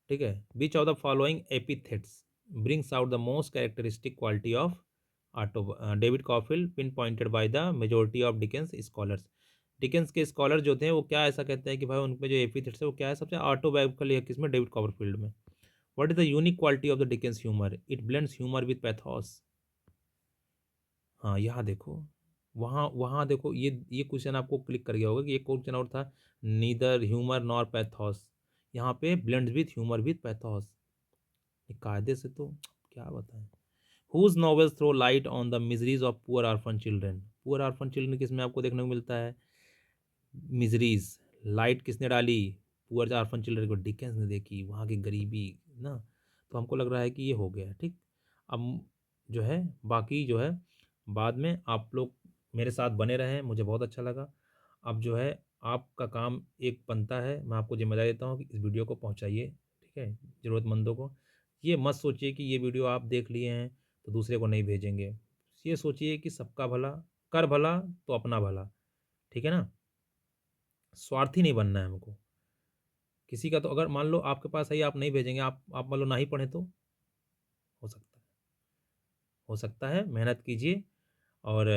ठीक है। Which of the following epithets brings out the most characteristic quality of आटो? David Copperfield pinpointed by the majority of Dickens scholars. Dickens के स्कॉलर जो थे वो क्या ऐसा कहते हैं कि भाई उनमें जो एपिथेट्स है वो क्या है? सबसे ऑटोबायोग्राफिकल है किसमें? डेविड कॉपरफील्ड में। What is the unique quality of the Dickens humour? It blends humour with pathos. हाँ यहाँ देखो, वहाँ वहाँ देखो, ये क्वेश्चन आपको क्लिक कर गया होगा कि एक क्वेश्चन और था, नीदर ह्यूमर नॉर पैथोस, यहाँ पे blends with humour with pathos. कायदे से तो क्या बताएं। Whose novels throw light on the miseries of poor orphan children? Poor orphan children किसमें आपको देखने को मिलता है? मिजरीज। लाइट किसने डाली? पुअर आर्फन चिल्ड्रन को डिकेंस ने देखी, वहाँ की गरीबी ना, तो हमको लग रहा है कि ये हो गया, ठीक। अब जो है बाकी जो है बाद में आप लोग मेरे साथ बने रहें, मुझे बहुत अच्छा लगा। अब जो है आपका काम एक बनता है, मैं आपको जिम्मेदारी देता हूँ कि इस वीडियो को पहुँचाइए, ठीक है, ज़रूरतमंदों को। ये मत सोचिए कि ये वीडियो आप देख लिए हैं तो दूसरे को नहीं भेजेंगे। ये सोचिए कि सबका भला, कर भला तो अपना भला, ठीक है ना। स्वार्थी नहीं बनना है हमको किसी का। तो अगर मान लो आपके पास है, आप नहीं भेजेंगे, आप मान लो ना ही पढ़ें तो हो सकता है, हो सकता है। मेहनत कीजिए और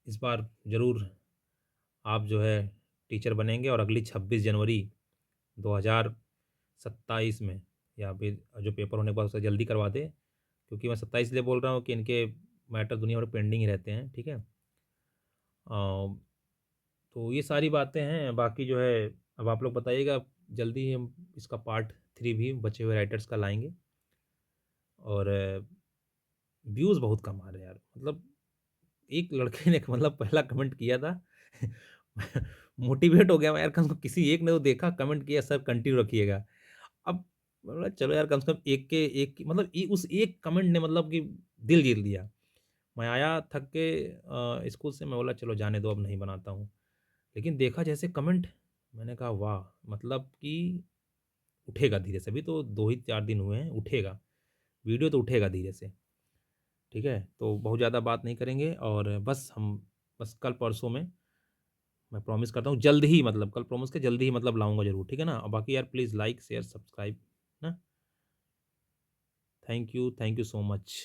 इस बार ज़रूर आप जो है टीचर बनेंगे और अगली 26 जनवरी 2027 में, या फिर जो पेपर होने के बाद उसे जल्दी करवा दे, क्योंकि मैं 27 इसलिए बोल रहा हूँ कि इनके मैटर दुनिया भर पेंडिंग ही रहते हैं, ठीक है। तो ये सारी बातें हैं, बाकी जो है अब आप लोग बताइएगा, जल्दी ही हम इसका पार्ट 3 भी बचे हुए राइटर्स का लाएंगे। और व्यूज़ बहुत कम आ रहे हैं यार, मतलब एक लड़के ने मतलब पहला कमेंट किया था मोटिवेट हो गया मैं यार, कम से कम किसी एक ने तो देखा, कमेंट किया सर कंटिन्यू रखिएगा। अब बोला चलो यार, कम से कम मतलब उस एक कमेंट ने मतलब कि दिल जीत लिया। मैं आया थक के स्कूल से, मैं बोला चलो जाने दो अब नहीं बनाता हूँ, लेकिन देखा जैसे कमेंट, मैंने कहा वाह, मतलब कि उठेगा धीरे से, अभी तो 2 ही 4 दिन हुए हैं, उठेगा वीडियो तो उठेगा धीरे से, ठीक है। तो बहुत ज़्यादा बात नहीं करेंगे और बस कल परसों में मैं प्रॉमिस करता हूँ जल्द ही, मतलब कल प्रॉमिस के जल्दी ही मतलब लाऊंगा ज़रूर, ठीक है ना। और बाकी यार प्लीज़ लाइक शेयर सब्सक्राइब ना। Thank you so much.